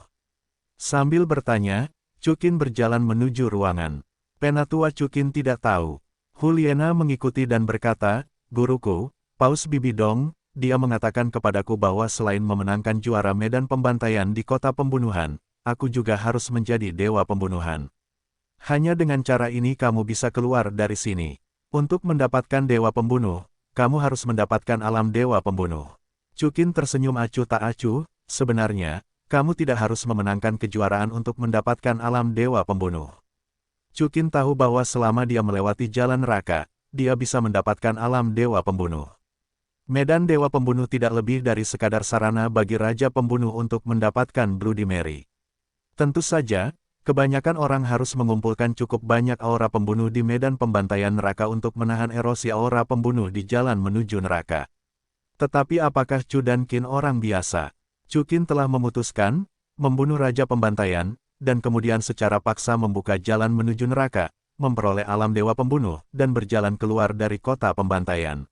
Sambil bertanya, Chukin berjalan menuju ruangan. Penatua Chukin tidak tahu. Huliena mengikuti dan berkata, guruku, Paus Bibidong, dia mengatakan kepadaku bahwa selain memenangkan juara medan pembantaian di kota pembunuhan, aku juga harus menjadi dewa pembunuhan. Hanya dengan cara ini kamu bisa keluar dari sini. Untuk mendapatkan dewa pembunuh, kamu harus mendapatkan alam dewa pembunuh. Chukin tersenyum acuh tak acuh, sebenarnya, kamu tidak harus memenangkan kejuaraan untuk mendapatkan alam dewa pembunuh. Chukin tahu bahwa selama dia melewati jalan neraka, dia bisa mendapatkan alam dewa pembunuh. Medan dewa pembunuh tidak lebih dari sekadar sarana bagi raja pembunuh untuk mendapatkan Bloody Mary. Tentu saja, kebanyakan orang harus mengumpulkan cukup banyak aura pembunuh di medan pembantaian neraka untuk menahan erosi aura pembunuh di jalan menuju neraka. Tetapi apakah Chu dan Qin orang biasa? Chukin telah memutuskan, membunuh raja pembantaian, dan kemudian secara paksa membuka jalan menuju neraka, memperoleh alam dewa pembunuh, dan berjalan keluar dari kota pembantaian.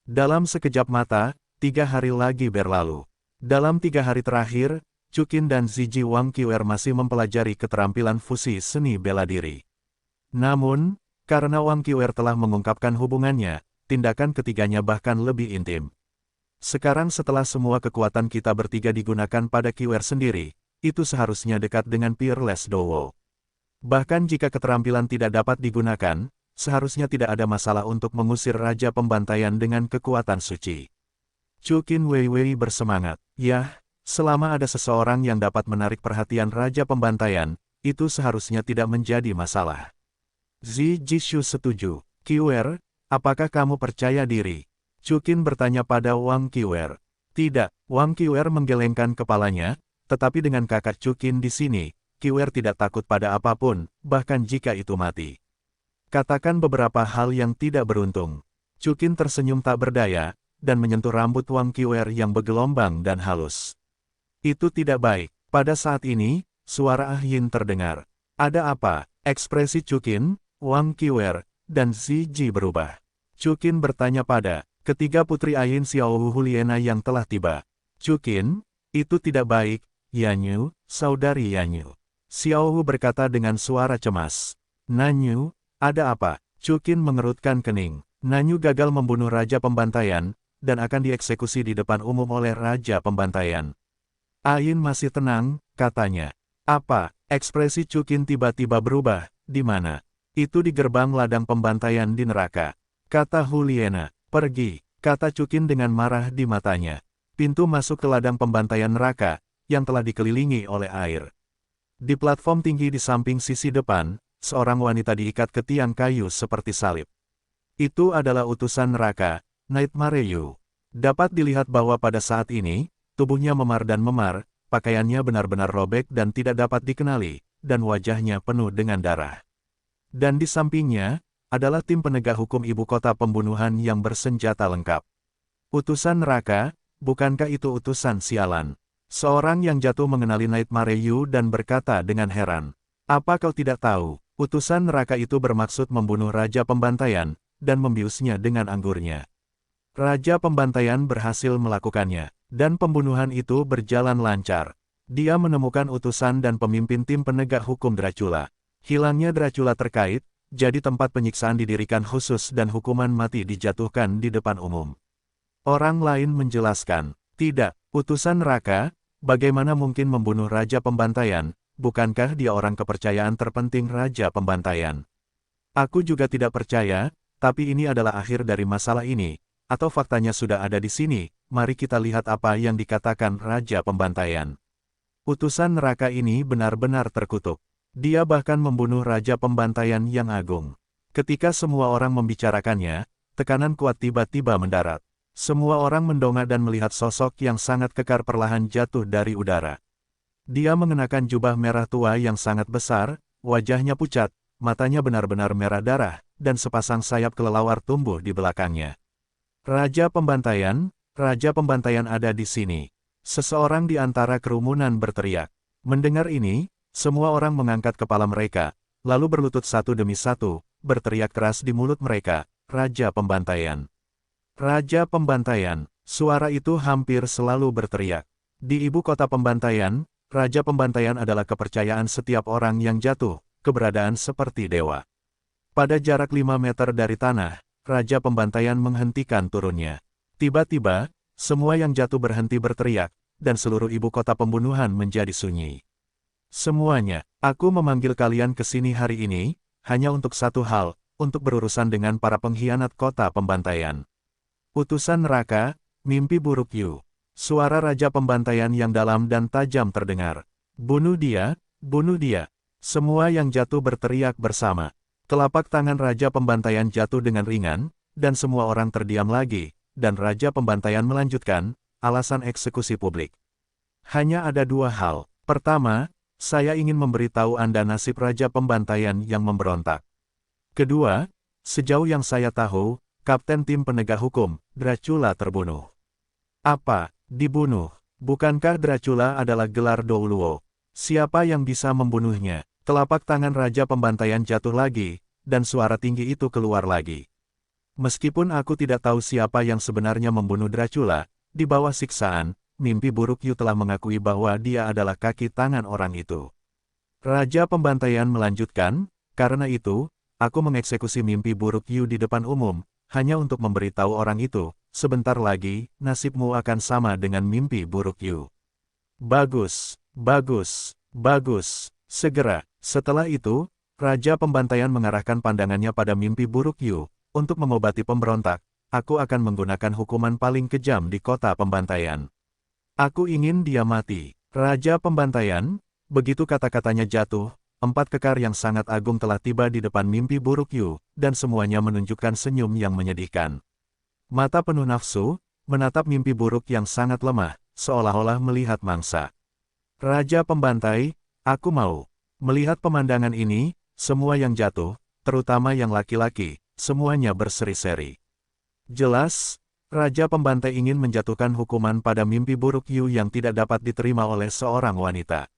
Dalam sekejap mata, 3 hari lagi berlalu. Dalam 3 hari terakhir, Chukin dan Ziji Wang Qiuer masih mempelajari keterampilan fusi seni bela diri. Namun, karena Wang Qiuer telah mengungkapkan hubungannya, tindakan ketiganya bahkan lebih intim. Sekarang setelah semua kekuatan kita bertiga digunakan pada Qiuer sendiri, itu seharusnya dekat dengan Peerless Dowo. Bahkan jika keterampilan tidak dapat digunakan, seharusnya tidak ada masalah untuk mengusir Raja Pembantaian dengan kekuatan suci. Chukin Weiwei bersemangat. Yah, selama ada seseorang yang dapat menarik perhatian Raja Pembantaian, itu seharusnya tidak menjadi masalah. Jishu setuju. Qiuer, apakah kamu percaya diri? Chukin bertanya pada Wang Qiuer. Tidak, Wang Qiuer menggelengkan kepalanya, tetapi dengan kakak Chukin di sini, Qiuer tidak takut pada apapun, bahkan jika itu mati. Katakan beberapa hal yang tidak beruntung. Chukin tersenyum tak berdaya, dan menyentuh rambut Wang Qiuer yang bergelombang dan halus. Itu tidak baik. Pada saat ini, suara Ah Yin terdengar. Ada apa? Ekspresi Chukin, Wang Qiuer, dan Ziji berubah. Chukin bertanya pada ketiga putri Ayin Xiaowu Huliena yang telah tiba. Chukin, itu tidak baik. Yanyu, saudari Yanyu. Xiaowu berkata dengan suara cemas. Nanyu, ada apa? Chukin mengerutkan kening. Nanyu gagal membunuh Raja Pembantaian, dan akan dieksekusi di depan umum oleh Raja Pembantaian. Ayin masih tenang, katanya. Apa? Ekspresi Chukin tiba-tiba berubah. Di mana? Itu di gerbang ladang pembantaian di neraka. Kata Huliena. Pergi, kata Chukin dengan marah di matanya. Pintu masuk ke ladang pembantaian neraka, yang telah dikelilingi oleh air. Di platform tinggi di samping sisi depan, seorang wanita diikat ke tiang kayu seperti salib. Itu adalah utusan neraka, Nightmare Yu. Dapat dilihat bahwa pada saat ini, tubuhnya memar dan memar, pakaiannya benar-benar robek dan tidak dapat dikenali, dan wajahnya penuh dengan darah. Dan di sampingnya, adalah tim penegak hukum ibu kota pembunuhan yang bersenjata lengkap. Utusan neraka, bukankah itu utusan sialan? Seorang yang jatuh mengenali Nightmare Yu dan berkata dengan heran. Apa kau tidak tahu, utusan neraka itu bermaksud membunuh Raja Pembantaian, dan membiusnya dengan anggurnya. Raja Pembantaian berhasil melakukannya, dan pembunuhan itu berjalan lancar. Dia menemukan utusan dan pemimpin tim penegak hukum Dracula. Hilangnya Dracula terkait, jadi tempat penyiksaan didirikan khusus dan hukuman mati dijatuhkan di depan umum. Orang lain menjelaskan, tidak, utusan neraka, bagaimana mungkin membunuh Raja Pembantaian, bukankah dia orang kepercayaan terpenting Raja Pembantaian? Aku juga tidak percaya, tapi ini adalah akhir dari masalah ini, atau faktanya sudah ada di sini, mari kita lihat apa yang dikatakan Raja Pembantaian. Utusan neraka ini benar-benar terkutuk. Dia bahkan membunuh Raja Pembantaian yang agung. Ketika semua orang membicarakannya, tekanan kuat tiba-tiba mendarat. Semua orang mendongak dan melihat sosok yang sangat kekar perlahan jatuh dari udara. Dia mengenakan jubah merah tua yang sangat besar, wajahnya pucat, matanya benar-benar merah darah, dan sepasang sayap kelelawar tumbuh di belakangnya. Raja Pembantaian ada di sini. Seseorang di antara kerumunan berteriak. Mendengar ini, semua orang mengangkat kepala mereka, lalu berlutut satu demi satu, berteriak keras di mulut mereka, Raja Pembantaian. Raja Pembantaian, suara itu hampir selalu berteriak. Di ibu kota Pembantaian, Raja Pembantaian adalah kepercayaan setiap orang yang jatuh, keberadaan seperti dewa. Pada jarak 5 meter dari tanah, Raja Pembantaian menghentikan turunnya. Tiba-tiba, semua yang jatuh berhenti berteriak, dan seluruh ibu kota pembunuhan menjadi sunyi. Semuanya, aku memanggil kalian ke sini hari ini, hanya untuk satu hal, untuk berurusan dengan para pengkhianat kota Pembantaian. Utusan neraka, mimpi buruk Yu. Suara Raja Pembantaian yang dalam dan tajam terdengar. Bunuh dia, bunuh dia. Semua yang jatuh berteriak bersama. Telapak tangan Raja Pembantaian jatuh dengan ringan, dan semua orang terdiam lagi. Dan Raja Pembantaian melanjutkan, alasan eksekusi publik. Hanya ada dua hal. Pertama, saya ingin memberitahu Anda nasib Raja Pembantaian yang memberontak. Kedua, sejauh yang saya tahu, Kapten Tim Penegak Hukum, Dracula terbunuh. Apa, dibunuh? Bukankah Dracula adalah gelar Douluo? Siapa yang bisa membunuhnya? Telapak tangan Raja Pembantaian jatuh lagi, dan suara tinggi itu keluar lagi. Meskipun aku tidak tahu siapa yang sebenarnya membunuh Dracula, di bawah siksaan, mimpi buruk Yu telah mengakui bahwa dia adalah kaki tangan orang itu. Raja Pembantaian melanjutkan, karena itu, aku mengeksekusi mimpi buruk Yu di depan umum, hanya untuk memberitahu orang itu, sebentar lagi, nasibmu akan sama dengan mimpi buruk Yu. Bagus, bagus, bagus, segera. Setelah itu, Raja Pembantaian mengarahkan pandangannya pada mimpi buruk Yu. Untuk mengobati pemberontak, aku akan menggunakan hukuman paling kejam di kota Pembantaian. Aku ingin dia mati. Raja Pembantaian, begitu kata-katanya jatuh, 4 kekar yang sangat agung telah tiba di depan mimpi buruk Yu, dan semuanya menunjukkan senyum yang menyedihkan. Mata penuh nafsu, menatap mimpi buruk yang sangat lemah, seolah-olah melihat mangsa. Raja Pembantai, aku mau melihat pemandangan ini, semua yang jatuh, terutama yang laki-laki, semuanya berseri-seri. Jelas, Raja Pembantai ingin menjatuhkan hukuman pada mimpi buruk Yu yang tidak dapat diterima oleh seorang wanita.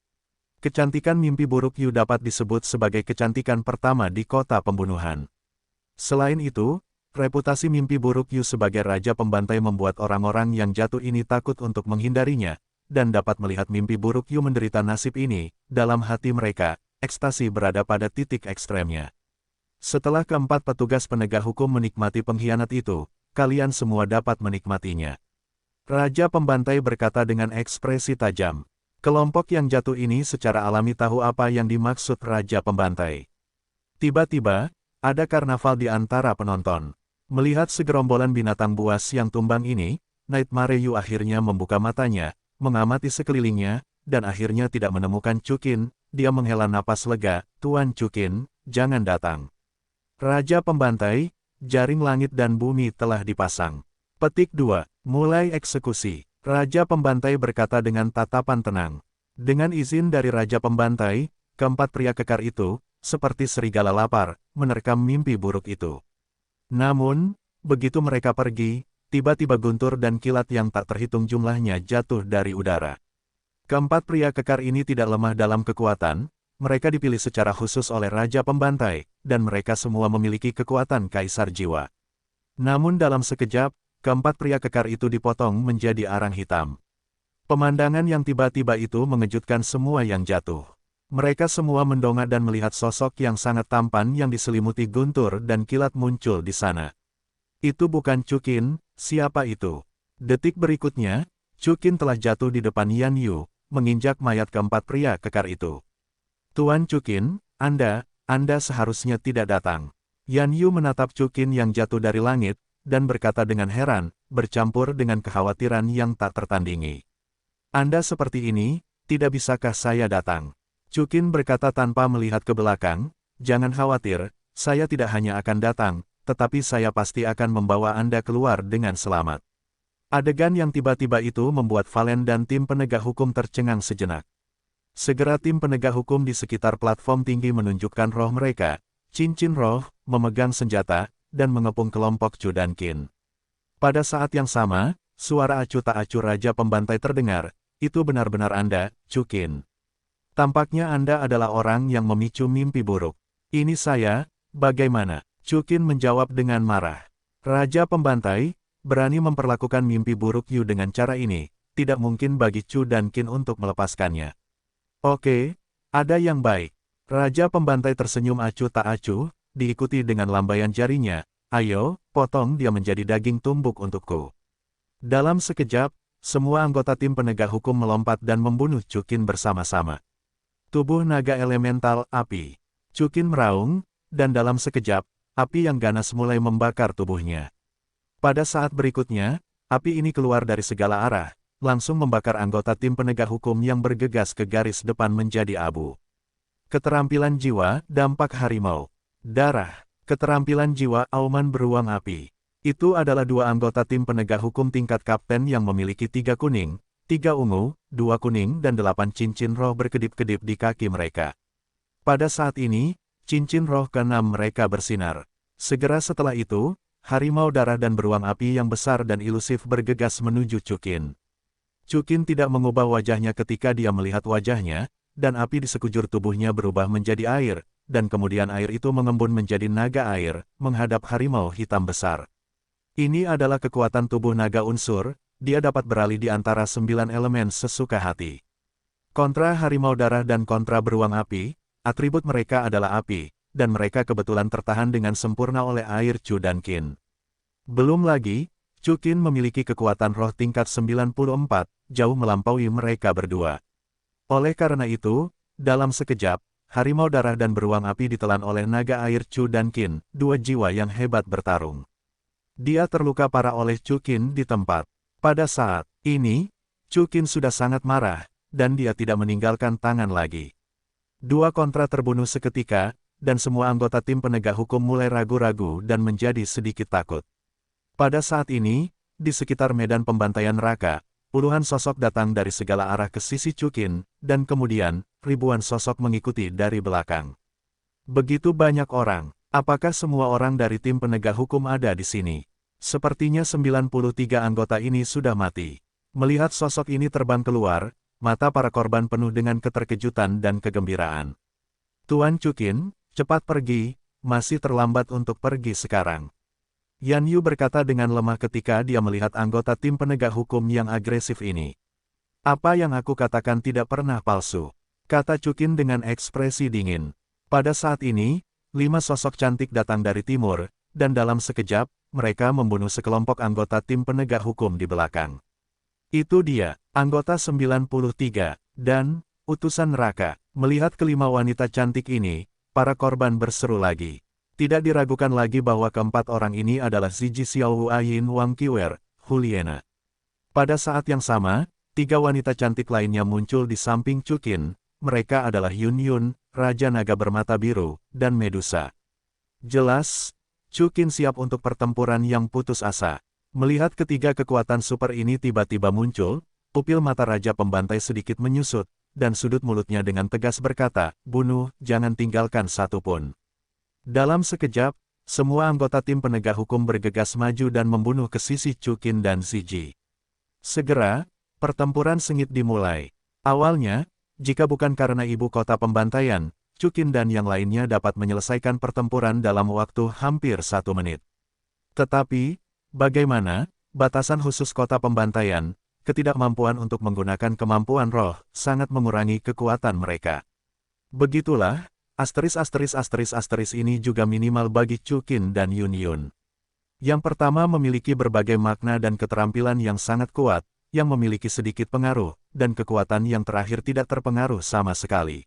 Kecantikan mimpi buruk Yu dapat disebut sebagai kecantikan pertama di kota pembunuhan. Selain itu, reputasi mimpi buruk Yu sebagai Raja Pembantai membuat orang-orang yang jatuh ini takut untuk menghindarinya, dan dapat melihat mimpi buruk Yu menderita nasib ini, dalam hati mereka, ekstasi berada pada titik ekstremnya. Setelah keempat petugas penegak hukum menikmati pengkhianat itu, kalian semua dapat menikmatinya. Raja Pembantai berkata dengan ekspresi tajam. Kelompok yang jatuh ini secara alami tahu apa yang dimaksud Raja Pembantai. Tiba-tiba, ada karnaval di antara penonton. Melihat segerombolan binatang buas yang tumbang ini, Nightmare Yu akhirnya membuka matanya, mengamati sekelilingnya, dan akhirnya tidak menemukan Chukin. Dia menghela napas lega, Tuan Chukin, jangan datang. Raja Pembantai, jaring langit dan bumi telah dipasang. Petik 2. Mulai eksekusi. Raja Pembantai berkata dengan tatapan tenang. Dengan izin dari Raja Pembantai, keempat pria kekar itu, seperti serigala lapar, menerkam mimpi buruk itu. Namun, begitu mereka pergi, tiba-tiba guntur dan kilat yang tak terhitung jumlahnya jatuh dari udara. Keempat pria kekar ini tidak lemah dalam kekuatan, mereka dipilih secara khusus oleh Raja Pembantai, dan mereka semua memiliki kekuatan kaisar jiwa. Namun dalam sekejap, keempat pria kekar itu dipotong menjadi arang hitam. Pemandangan yang tiba-tiba itu mengejutkan semua yang jatuh. Mereka semua mendongak dan melihat sosok yang sangat tampan yang diselimuti guntur dan kilat muncul di sana. Itu bukan Chukin, siapa itu? Detik berikutnya, Chukin telah jatuh di depan Yan Yu, menginjak mayat keempat pria kekar itu. Tuan Chukin, Anda seharusnya tidak datang. Yan Yu menatap Chukin yang jatuh dari langit, dan berkata dengan heran, bercampur dengan kekhawatiran yang tak tertandingi. Anda seperti ini, tidak bisakah saya datang? Chukin berkata tanpa melihat ke belakang, jangan khawatir, saya tidak hanya akan datang, tetapi saya pasti akan membawa Anda keluar dengan selamat. Adegan yang tiba-tiba itu membuat Valen dan tim penegak hukum tercengang sejenak. Segera tim penegak hukum di sekitar platform tinggi menunjukkan roh mereka, cincin roh, memegang senjata, dan mengepung kelompok Chu dan Qin. Pada saat yang sama, suara acuh tak acuh Raja Pembantai terdengar, itu benar-benar Anda, Chukin. Tampaknya Anda adalah orang yang memicu mimpi buruk. Ini saya, bagaimana? Chukin menjawab dengan marah. Raja Pembantai, berani memperlakukan mimpi buruk Yu dengan cara ini, tidak mungkin bagi Chu dan Qin untuk melepaskannya. Oke, ada yang baik. Raja Pembantai tersenyum acuh tak acuh, diikuti dengan lambaian jarinya, ayo, potong dia menjadi daging tumbuk untukku. Dalam sekejap, semua anggota tim penegak hukum melompat dan membunuh Chukin bersama-sama. Tubuh naga elemental api. Chukin meraung, dan dalam sekejap, api yang ganas mulai membakar tubuhnya. Pada saat berikutnya, api ini keluar dari segala arah, langsung membakar anggota tim penegak hukum yang bergegas ke garis depan menjadi abu. Keterampilan jiwa, dampak harimau. Darah. Keterampilan jiwa, auman beruang api. Itu adalah dua anggota tim penegak hukum tingkat kapten yang memiliki 3 kuning, 3 ungu, 2 kuning dan 8 cincin roh berkedip-kedip di kaki mereka. Pada saat ini, cincin roh ke-6 mereka bersinar. Segera setelah itu, harimau darah dan beruang api yang besar dan ilusif bergegas menuju Chukin. Chukin tidak mengubah wajahnya ketika dia melihat wajahnya, dan api di sekujur tubuhnya berubah menjadi air, dan kemudian air itu mengembun menjadi naga air, menghadap harimau hitam besar. Ini adalah kekuatan tubuh naga unsur, dia dapat beralih di antara 9 elemen sesuka hati. Kontra harimau darah dan kontra beruang api, atribut mereka adalah api, dan mereka kebetulan tertahan dengan sempurna oleh air Chu dan Qin. Belum lagi, Chukin memiliki kekuatan roh tingkat 94, jauh melampaui mereka berdua. Oleh karena itu, dalam sekejap, harimau darah dan beruang api ditelan oleh naga air Chu dan Qin, 2 jiwa yang hebat bertarung. Dia terluka parah oleh Chukin di tempat. Pada saat ini, Chukin sudah sangat marah, dan dia tidak meninggalkan tangan lagi. 2 kontra terbunuh seketika, dan semua anggota tim penegak hukum mulai ragu-ragu dan menjadi sedikit takut. Pada saat ini, di sekitar medan pembantaian neraka, puluhan sosok datang dari segala arah ke sisi Chukin, dan kemudian, ribuan sosok mengikuti dari belakang. Begitu banyak orang. Apakah semua orang dari tim penegak hukum ada di sini? Sepertinya 93 anggota ini sudah mati. Melihat sosok ini terbang keluar, mata para korban penuh dengan keterkejutan dan kegembiraan. Tuan Chukin, cepat pergi, masih terlambat untuk pergi sekarang. Yan Yu berkata dengan lemah ketika dia melihat anggota tim penegak hukum yang agresif ini. Apa yang aku katakan tidak pernah palsu, kata Chukin dengan ekspresi dingin. Pada saat ini, 5 sosok cantik datang dari timur, dan dalam sekejap, mereka membunuh sekelompok anggota tim penegak hukum di belakang. Itu dia, anggota 93, dan utusan neraka. Melihat kelima wanita cantik ini, para korban berseru lagi. Tidak diragukan lagi bahwa keempat orang ini adalah Ziji Xiao Ayin Wang Qiwer, Huliena. Pada saat yang sama, 3 wanita cantik lainnya muncul di samping Chukin. Mereka adalah Yun Yun, Raja Naga Bermata Biru, dan Medusa. Jelas, Chukin siap untuk pertempuran yang putus asa. Melihat ketiga kekuatan super ini tiba-tiba muncul, pupil mata Raja Pembantai sedikit menyusut, dan sudut mulutnya dengan tegas berkata, bunuh, jangan tinggalkan satu pun. Dalam sekejap, semua anggota tim penegak hukum bergegas maju dan membunuh ke sisi Chukin dan Ziji. Segera, pertempuran sengit dimulai. Awalnya, jika bukan karena ibu kota pembantaian, Chukin dan yang lainnya dapat menyelesaikan pertempuran dalam waktu hampir 1 menit. Tetapi, bagaimana, batasan khusus kota pembantaian, ketidakmampuan untuk menggunakan kemampuan roh, sangat mengurangi kekuatan mereka. Begitulah, asteris ini juga minimal bagi Chukin dan Yun Yun. Yang pertama memiliki berbagai makna dan keterampilan yang sangat kuat, yang memiliki sedikit pengaruh, dan kekuatan yang terakhir tidak terpengaruh sama sekali.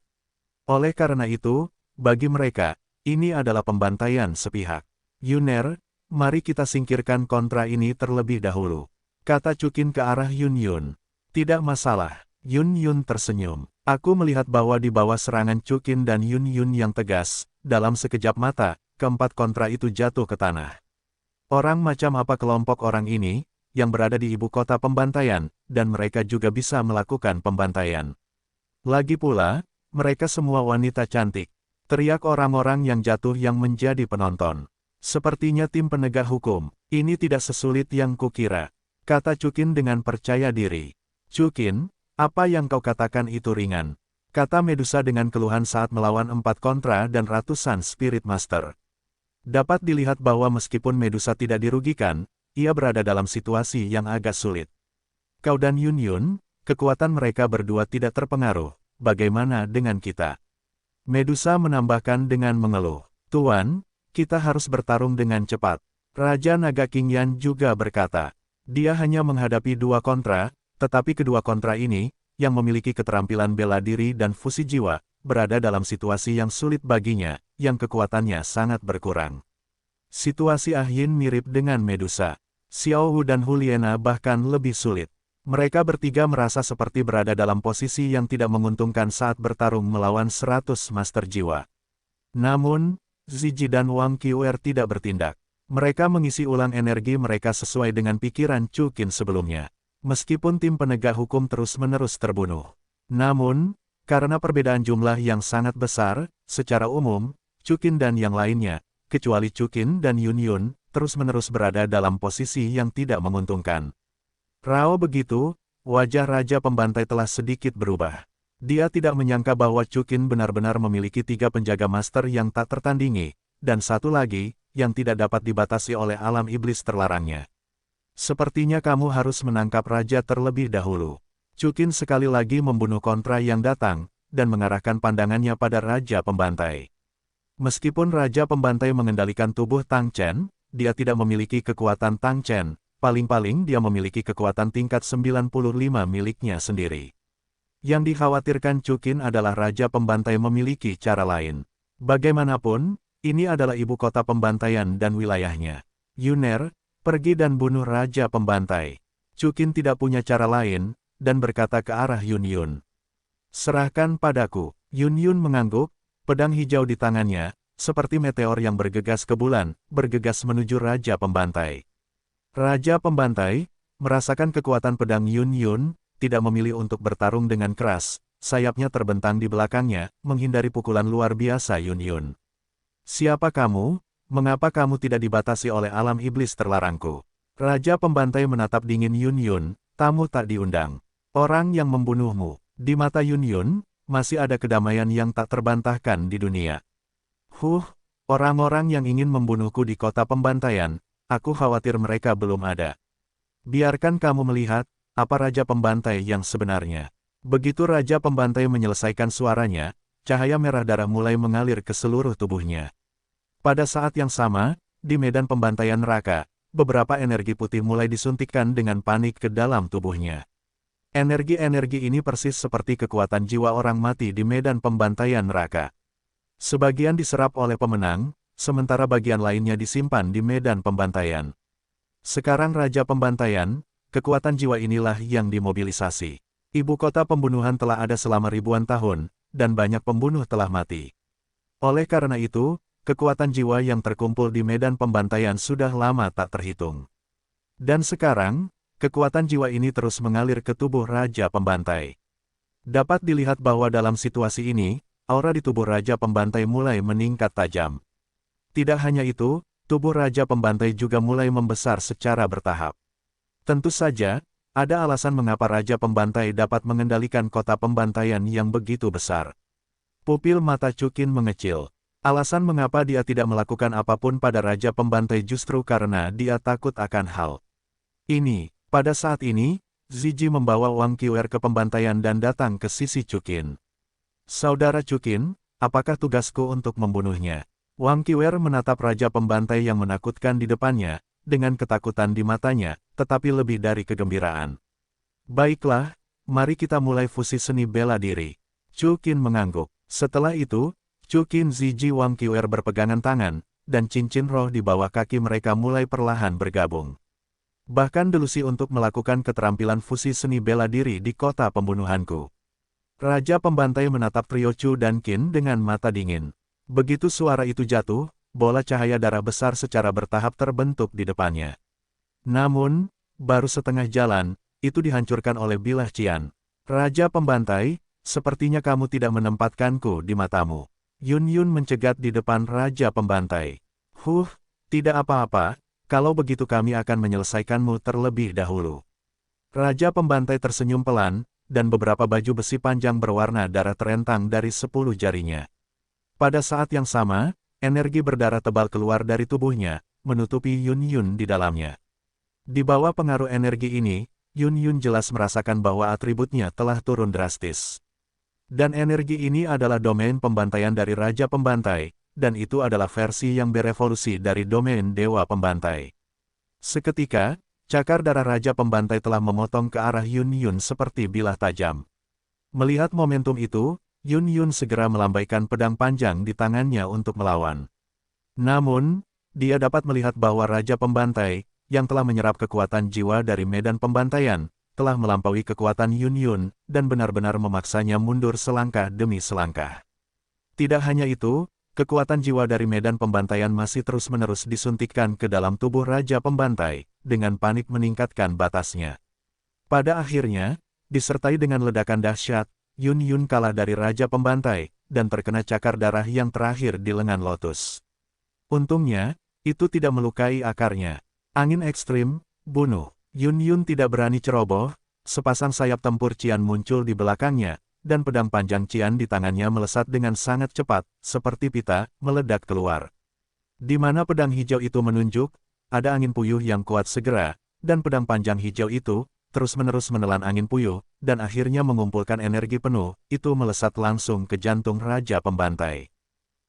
Oleh karena itu, bagi mereka, ini adalah pembantaian sepihak. Yuner, mari kita singkirkan kontra ini terlebih dahulu, kata Chukin ke arah Yun Yun. Tidak masalah, Yun Yun tersenyum. Aku melihat bahwa di bawah serangan Chukin dan Yun Yun yang tegas, dalam sekejap mata, keempat kontra itu jatuh ke tanah. Orang macam apa kelompok orang ini, yang berada di ibu kota pembantaian, dan mereka juga bisa melakukan pembantaian. Lagi pula, mereka semua wanita cantik. Teriak orang-orang yang jatuh yang menjadi penonton. Sepertinya tim penegak hukum, ini tidak sesulit yang kukira, kata Chukin dengan percaya diri. Chukin, apa yang kau katakan itu ringan, kata Medusa dengan keluhan saat melawan 4 kontra dan ratusan Spirit Master. Dapat dilihat bahwa meskipun Medusa tidak dirugikan, ia berada dalam situasi yang agak sulit. Kau dan Yun Yun, kekuatan mereka berdua tidak terpengaruh, bagaimana dengan kita? Medusa menambahkan dengan mengeluh. Tuan, kita harus bertarung dengan cepat. Raja Naga King Yan juga berkata. Dia hanya menghadapi 2 kontra, tetapi kedua kontra ini, yang memiliki keterampilan bela diri dan fusi jiwa, berada dalam situasi yang sulit baginya, yang kekuatannya sangat berkurang. Situasi Ah Yin mirip dengan Medusa. Xiao Hu dan Huliena bahkan lebih sulit. Mereka bertiga merasa seperti berada dalam posisi yang tidak menguntungkan saat bertarung melawan 100 master jiwa. Namun, Ziji dan Wang Qiuer tidak bertindak. Mereka mengisi ulang energi mereka sesuai dengan pikiran Chukin sebelumnya. Meskipun tim penegak hukum terus-menerus terbunuh. Namun, karena perbedaan jumlah yang sangat besar, secara umum, Chukin dan yang lainnya, kecuali Chukin dan Yun Yun, terus-menerus berada dalam posisi yang tidak menguntungkan. Rao begitu, wajah Raja Pembantai telah sedikit berubah. Dia tidak menyangka bahwa Chukin benar-benar memiliki 3 penjaga master yang tak tertandingi, dan satu lagi, yang tidak dapat dibatasi oleh alam iblis terlarangnya. Sepertinya kamu harus menangkap Raja terlebih dahulu. Chukin sekali lagi membunuh kontra yang datang, dan mengarahkan pandangannya pada Raja Pembantai. Meskipun Raja Pembantai mengendalikan tubuh Tang Chen, dia tidak memiliki kekuatan Tang Chen, paling-paling dia memiliki kekuatan tingkat 95 miliknya sendiri. Yang dikhawatirkan Chukin adalah Raja Pembantai memiliki cara lain. Bagaimanapun, ini adalah ibu kota pembantaian dan wilayahnya. Yuner, pergi dan bunuh Raja Pembantai. Chukin tidak punya cara lain, dan berkata ke arah Yun Yun. Serahkan padaku. Yun Yun mengangguk, pedang hijau di tangannya, seperti meteor yang bergegas ke bulan, bergegas menuju Raja Pembantai. Raja Pembantai, merasakan kekuatan pedang Yun Yun, tidak memilih untuk bertarung dengan keras, sayapnya terbentang di belakangnya, menghindari pukulan luar biasa Yun Yun. Siapa kamu? Mengapa kamu tidak dibatasi oleh alam iblis terlarangku? Raja Pembantai menatap dingin Yun Yun, tamu tak diundang. Orang yang membunuhmu. Di mata Yun Yun, masih ada kedamaian yang tak terbantahkan di dunia. Orang-orang yang ingin membunuhku di kota pembantaian, aku khawatir mereka belum ada. Biarkan kamu melihat, apa Raja Pembantai yang sebenarnya. Begitu Raja Pembantai menyelesaikan suaranya, cahaya merah darah mulai mengalir ke seluruh tubuhnya. Pada saat yang sama, di medan pembantaian neraka, beberapa energi putih mulai disuntikkan dengan panik ke dalam tubuhnya. Energi-energi ini persis seperti kekuatan jiwa orang mati di medan pembantaian neraka. Sebagian diserap oleh pemenang, sementara bagian lainnya disimpan di medan pembantaian. Sekarang Raja Pembantaian, kekuatan jiwa inilah yang dimobilisasi. Ibu kota pembunuhan telah ada selama ribuan tahun, dan banyak pembunuh telah mati. Oleh karena itu, kekuatan jiwa yang terkumpul di medan pembantaian sudah lama tak terhitung. Dan sekarang, kekuatan jiwa ini terus mengalir ke tubuh Raja Pembantai. Dapat dilihat bahwa dalam situasi ini, aura di tubuh Raja Pembantai mulai meningkat tajam. Tidak hanya itu, tubuh Raja Pembantai juga mulai membesar secara bertahap. Tentu saja, ada alasan mengapa Raja Pembantai dapat mengendalikan kota pembantaian yang begitu besar. Pupil mata Chukin mengecil. Alasan mengapa dia tidak melakukan apapun pada Raja Pembantai justru karena dia takut akan hal ini. Pada saat ini, Ziji membawa Wang Qiwer ke pembantaian dan datang ke sisi Chukin. Saudara Chukin, apakah tugasku untuk membunuhnya? Wang Qiwer menatap Raja Pembantai yang menakutkan di depannya, dengan ketakutan di matanya, tetapi lebih dari kegembiraan. Baiklah, mari kita mulai fusi seni bela diri. Chukin mengangguk. Setelah itu, Chukin Ziji Wang Qiwer berpegangan tangan, dan cincin roh di bawah kaki mereka mulai perlahan bergabung. Bahkan delusi untuk melakukan keterampilan fusi seni bela diri di kota pembunuhanku. Raja Pembantai menatap trio Chu dan Qin dengan mata dingin. Begitu suara itu jatuh, bola cahaya darah besar secara bertahap terbentuk di depannya. Namun, baru setengah jalan, itu dihancurkan oleh bilah Qian. Raja Pembantai, sepertinya kamu tidak menempatkanku di matamu. Yun Yun mencegat di depan Raja Pembantai. Tidak apa-apa, kalau begitu kami akan menyelesaikanmu terlebih dahulu. Raja Pembantai tersenyum pelan, dan beberapa baju besi panjang berwarna darah terentang dari 10 jarinya. Pada saat yang sama, energi berdarah tebal keluar dari tubuhnya, menutupi Yun Yun di dalamnya. Di bawah pengaruh energi ini, Yun Yun jelas merasakan bahwa atributnya telah turun drastis. Dan energi ini adalah domain pembantaian dari Raja Pembantai, dan itu adalah versi yang berevolusi dari domain Dewa Pembantai. Seketika, cakar darah Raja Pembantai telah memotong ke arah Yun Yun seperti bilah tajam. Melihat momentum itu, Yun Yun segera melambaikan pedang panjang di tangannya untuk melawan. Namun, dia dapat melihat bahwa Raja Pembantai, yang telah menyerap kekuatan jiwa dari medan pembantaian, telah melampaui kekuatan Yun Yun, dan benar-benar memaksanya mundur selangkah demi selangkah. Tidak hanya itu, kekuatan jiwa dari medan pembantaian masih terus-menerus disuntikkan ke dalam tubuh Raja Pembantai, dengan panik meningkatkan batasnya. Pada akhirnya, disertai dengan ledakan dahsyat, Yun Yun kalah dari Raja Pembantai, dan terkena cakar darah yang terakhir di lengan lotus. Untungnya, itu tidak melukai akarnya. Angin ekstrim, bunuh. Yun Yun tidak berani ceroboh, sepasang sayap tempur Qian muncul di belakangnya, dan pedang panjang Qian di tangannya melesat dengan sangat cepat, seperti pita, meledak keluar. Di mana pedang hijau itu menunjuk, ada angin puyuh yang kuat segera, dan pedang panjang hijau itu, terus-menerus menelan angin puyuh, dan akhirnya mengumpulkan energi penuh, itu melesat langsung ke jantung Raja Pembantai.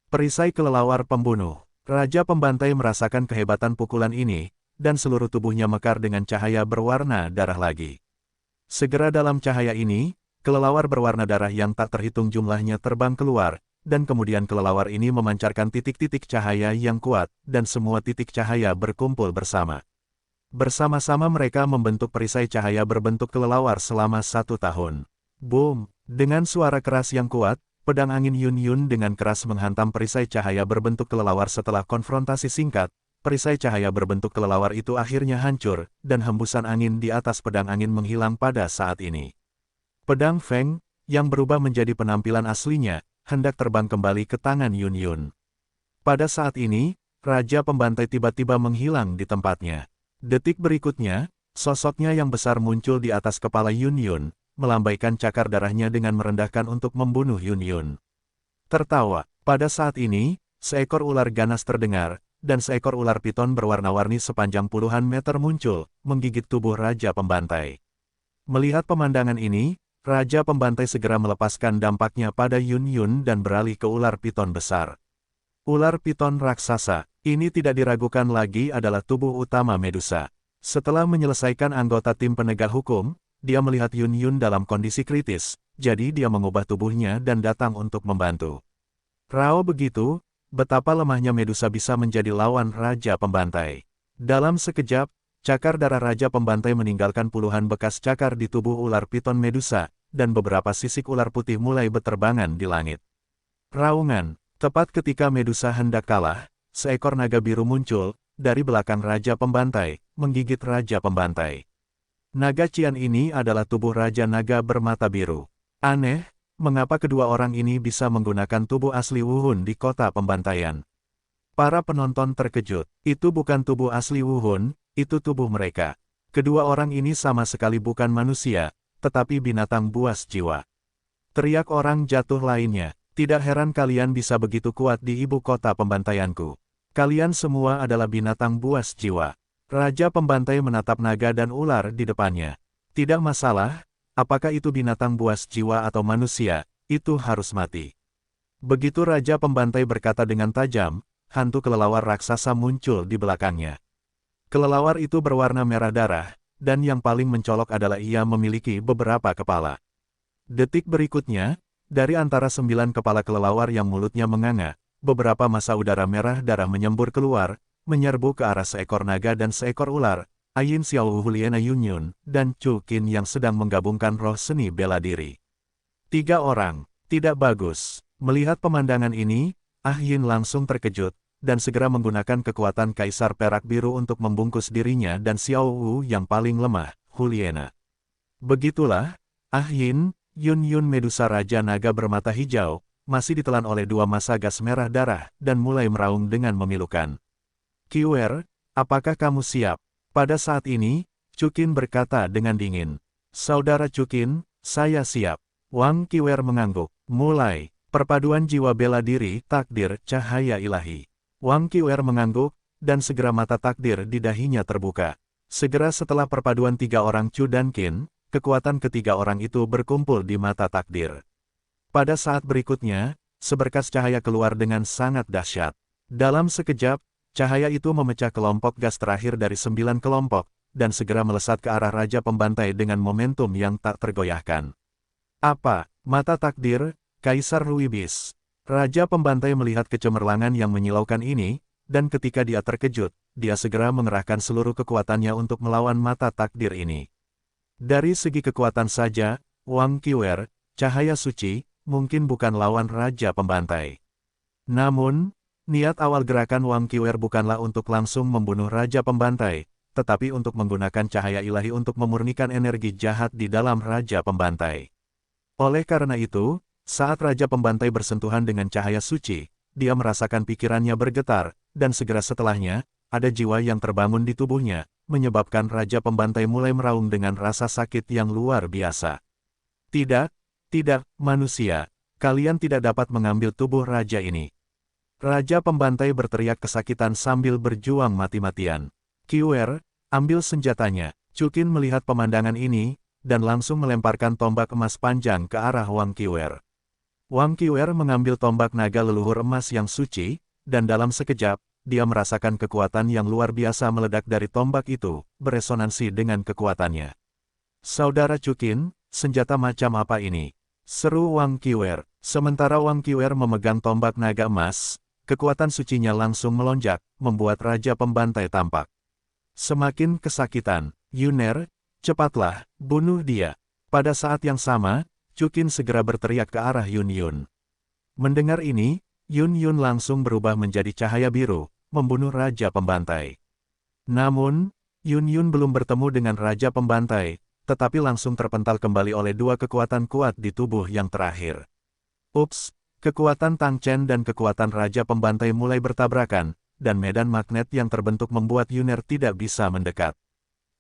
Perisai kelelawar pembunuh. Raja Pembantai merasakan kehebatan pukulan ini, dan seluruh tubuhnya mekar dengan cahaya berwarna darah lagi. Segera dalam cahaya ini, kelelawar berwarna darah yang tak terhitung jumlahnya terbang keluar, dan kemudian kelelawar ini memancarkan titik-titik cahaya yang kuat, dan semua titik cahaya berkumpul bersama. Bersama-sama mereka membentuk perisai cahaya berbentuk kelelawar selama 1 tahun. Boom! Dengan suara keras yang kuat, pedang angin Yun Yun dengan keras menghantam perisai cahaya berbentuk kelelawar. Setelah konfrontasi singkat, perisai cahaya berbentuk kelelawar itu akhirnya hancur, dan hembusan angin di atas pedang angin menghilang pada saat ini. Pedang Feng, yang berubah menjadi penampilan aslinya, hendak terbang kembali ke tangan Yun Yun. Pada saat ini, Raja Pembantai tiba-tiba menghilang di tempatnya. Detik berikutnya, sosoknya yang besar muncul di atas kepala Yun Yun, melambaikan cakar darahnya dengan merendahkan untuk membunuh Yun Yun. Tertawa, pada saat ini, seekor ular ganas terdengar, dan seekor ular piton berwarna-warni sepanjang puluhan meter muncul, menggigit tubuh Raja Pembantai. Melihat pemandangan ini, Raja Pembantai segera melepaskan dampaknya pada Yun Yun dan beralih ke ular piton besar. Ular piton raksasa, ini tidak diragukan lagi adalah tubuh utama Medusa. Setelah menyelesaikan anggota tim penegak hukum, dia melihat Yun Yun dalam kondisi kritis, jadi dia mengubah tubuhnya dan datang untuk membantu. Rao begitu, betapa lemahnya Medusa bisa menjadi lawan Raja Pembantai. Dalam sekejap, cakar darah Raja Pembantai meninggalkan puluhan bekas cakar di tubuh ular piton Medusa, dan beberapa sisik ular putih mulai berterbangan di langit. Raungan, tepat ketika Medusa hendak kalah, seekor naga biru muncul, dari belakang Raja Pembantai, menggigit Raja Pembantai. Naga Qian ini adalah tubuh Raja Naga bermata biru. Aneh, mengapa kedua orang ini bisa menggunakan tubuh asli Wuhun di kota pembantaian? Para penonton terkejut. Itu bukan tubuh asli Wuhun, itu tubuh mereka. Kedua orang ini sama sekali bukan manusia, tetapi binatang buas jiwa. Teriak orang jatuh lainnya. Tidak heran kalian bisa begitu kuat di ibu kota pembantaianku. Kalian semua adalah binatang buas jiwa. Raja pembantai menatap naga dan ular di depannya. Tidak masalah, apakah itu binatang buas jiwa atau manusia, itu harus mati. Begitu Raja Pembantai berkata dengan tajam, hantu kelelawar raksasa muncul di belakangnya. Kelelawar itu berwarna merah darah, dan yang paling mencolok adalah ia memiliki beberapa kepala. Detik berikutnya, dari antara 9 kepala kelelawar yang mulutnya menganga, beberapa massa udara merah darah menyembur keluar, menyerbu ke arah seekor naga dan seekor ular, Ayin Xiao Huliena Yunyun, dan Chu Qin yang sedang menggabungkan roh seni bela diri. 3 orang, tidak bagus. Melihat pemandangan ini, Ah Yin langsung terkejut, dan segera menggunakan kekuatan Kaisar Perak Biru untuk membungkus dirinya dan Xiao Wu yang paling lemah, Huliena. Begitulah, Ah Yin, Yun Yun Medusa Raja Naga bermata hijau, masih ditelan oleh 2 massa gas merah darah, dan mulai meraung dengan memilukan. Qiwer, apakah kamu siap? Pada saat ini, Chu Qin berkata dengan dingin. Saudara Chu Qin, saya siap. Wang Qiwer mengangguk. Mulai, perpaduan jiwa bela diri, takdir, cahaya ilahi. Wang Qiwer mengangguk, dan segera mata takdir di dahinya terbuka. Segera setelah perpaduan 3 orang Chu dan Qin, kekuatan ketiga orang itu berkumpul di mata takdir. Pada saat berikutnya, seberkas cahaya keluar dengan sangat dahsyat. Dalam sekejap, cahaya itu memecah kelompok gas terakhir dari 9 kelompok, dan segera melesat ke arah Raja Pembantai dengan momentum yang tak tergoyahkan. Apa? Mata takdir, Kaisar Ruibis. Raja Pembantai melihat kecemerlangan yang menyilaukan ini, dan ketika dia terkejut, dia segera mengerahkan seluruh kekuatannya untuk melawan mata takdir ini. Dari segi kekuatan saja, Wang Qiwer, cahaya suci, mungkin bukan lawan Raja Pembantai. Namun, niat awal gerakan Wang Qiwer bukanlah untuk langsung membunuh Raja Pembantai, tetapi untuk menggunakan cahaya ilahi untuk memurnikan energi jahat di dalam Raja Pembantai. Oleh karena itu, saat Raja Pembantai bersentuhan dengan cahaya suci, dia merasakan pikirannya bergetar, dan segera setelahnya, ada jiwa yang terbangun di tubuhnya, menyebabkan Raja Pembantai mulai meraung dengan rasa sakit yang luar biasa. Tidak, manusia, kalian tidak dapat mengambil tubuh Raja ini. Raja Pembantai berteriak kesakitan sambil berjuang mati-matian. Qiwer, ambil senjatanya. Chu Qin melihat pemandangan ini, dan langsung melemparkan tombak emas panjang ke arah Wang Qiwer. Wang Qiwer mengambil tombak naga leluhur emas yang suci, dan dalam sekejap, dia merasakan kekuatan yang luar biasa meledak dari tombak itu, beresonansi dengan kekuatannya. Saudara Chu Qin, senjata macam apa ini? Seru Wang Qiwer. Sementara Wang Qiwer memegang tombak naga emas, kekuatan sucinya langsung melonjak, membuat Raja Pembantai tampak semakin kesakitan. Yuner, cepatlah, bunuh dia. Pada saat yang sama, Chu Qin segera berteriak ke arah Yun Yun. Mendengar ini, Yun Yun langsung berubah menjadi cahaya biru, membunuh Raja Pembantai. Namun, Yun Yun belum bertemu dengan Raja Pembantai, tetapi langsung terpental kembali oleh 2 kekuatan kuat di tubuh yang terakhir. Ups, kekuatan Tang Chen dan kekuatan Raja Pembantai mulai bertabrakan, dan medan magnet yang terbentuk membuat Yuner tidak bisa mendekat.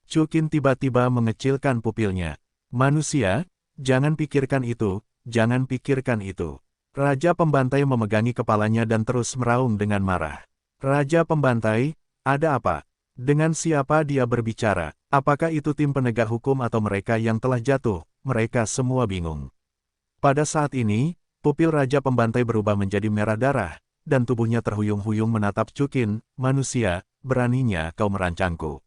Chu Qin tiba-tiba mengecilkan pupilnya. Manusia, jangan pikirkan itu, jangan pikirkan itu. Raja Pembantai memegangi kepalanya dan terus meraung dengan marah. Raja Pembantai, ada apa? Dengan siapa dia berbicara? Apakah itu tim penegak hukum atau mereka yang telah jatuh? Mereka semua bingung. Pada saat ini, pupil Raja Pembantai berubah menjadi merah darah, dan tubuhnya terhuyung-huyung menatap Chu Qin. Manusia, beraninya kau merancangku.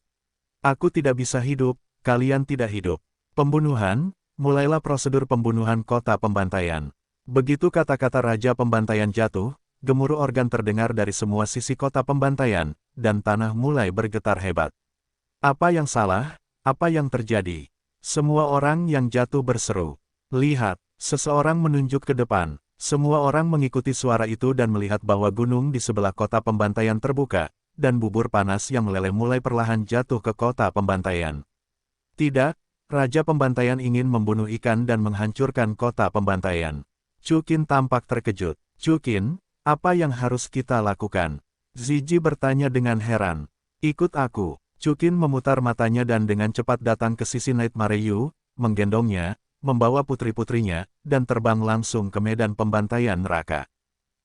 Aku tidak bisa hidup, kalian tidak hidup. Pembunuhan, mulailah prosedur pembunuhan kota pembantaian. Begitu kata-kata Raja Pembantaian jatuh, gemuruh organ terdengar dari semua sisi kota pembantaian, dan tanah mulai bergetar hebat. Apa yang salah? Apa yang terjadi? Semua orang yang jatuh berseru. Lihat, seseorang menunjuk ke depan. Semua orang mengikuti suara itu dan melihat bahwa gunung di sebelah kota pembantaian terbuka, dan bubur panas yang meleleh mulai perlahan jatuh ke kota pembantaian. Tidak, Raja Pembantaian ingin membunuh ikan dan menghancurkan kota pembantaian. Chu Qin tampak terkejut. Chu Qin, apa yang harus kita lakukan? Zizi bertanya dengan heran. Ikut aku. Chukin memutar matanya dan dengan cepat datang ke sisi Nightmare Yu, menggendongnya, membawa putri-putrinya, dan terbang langsung ke medan pembantaian neraka.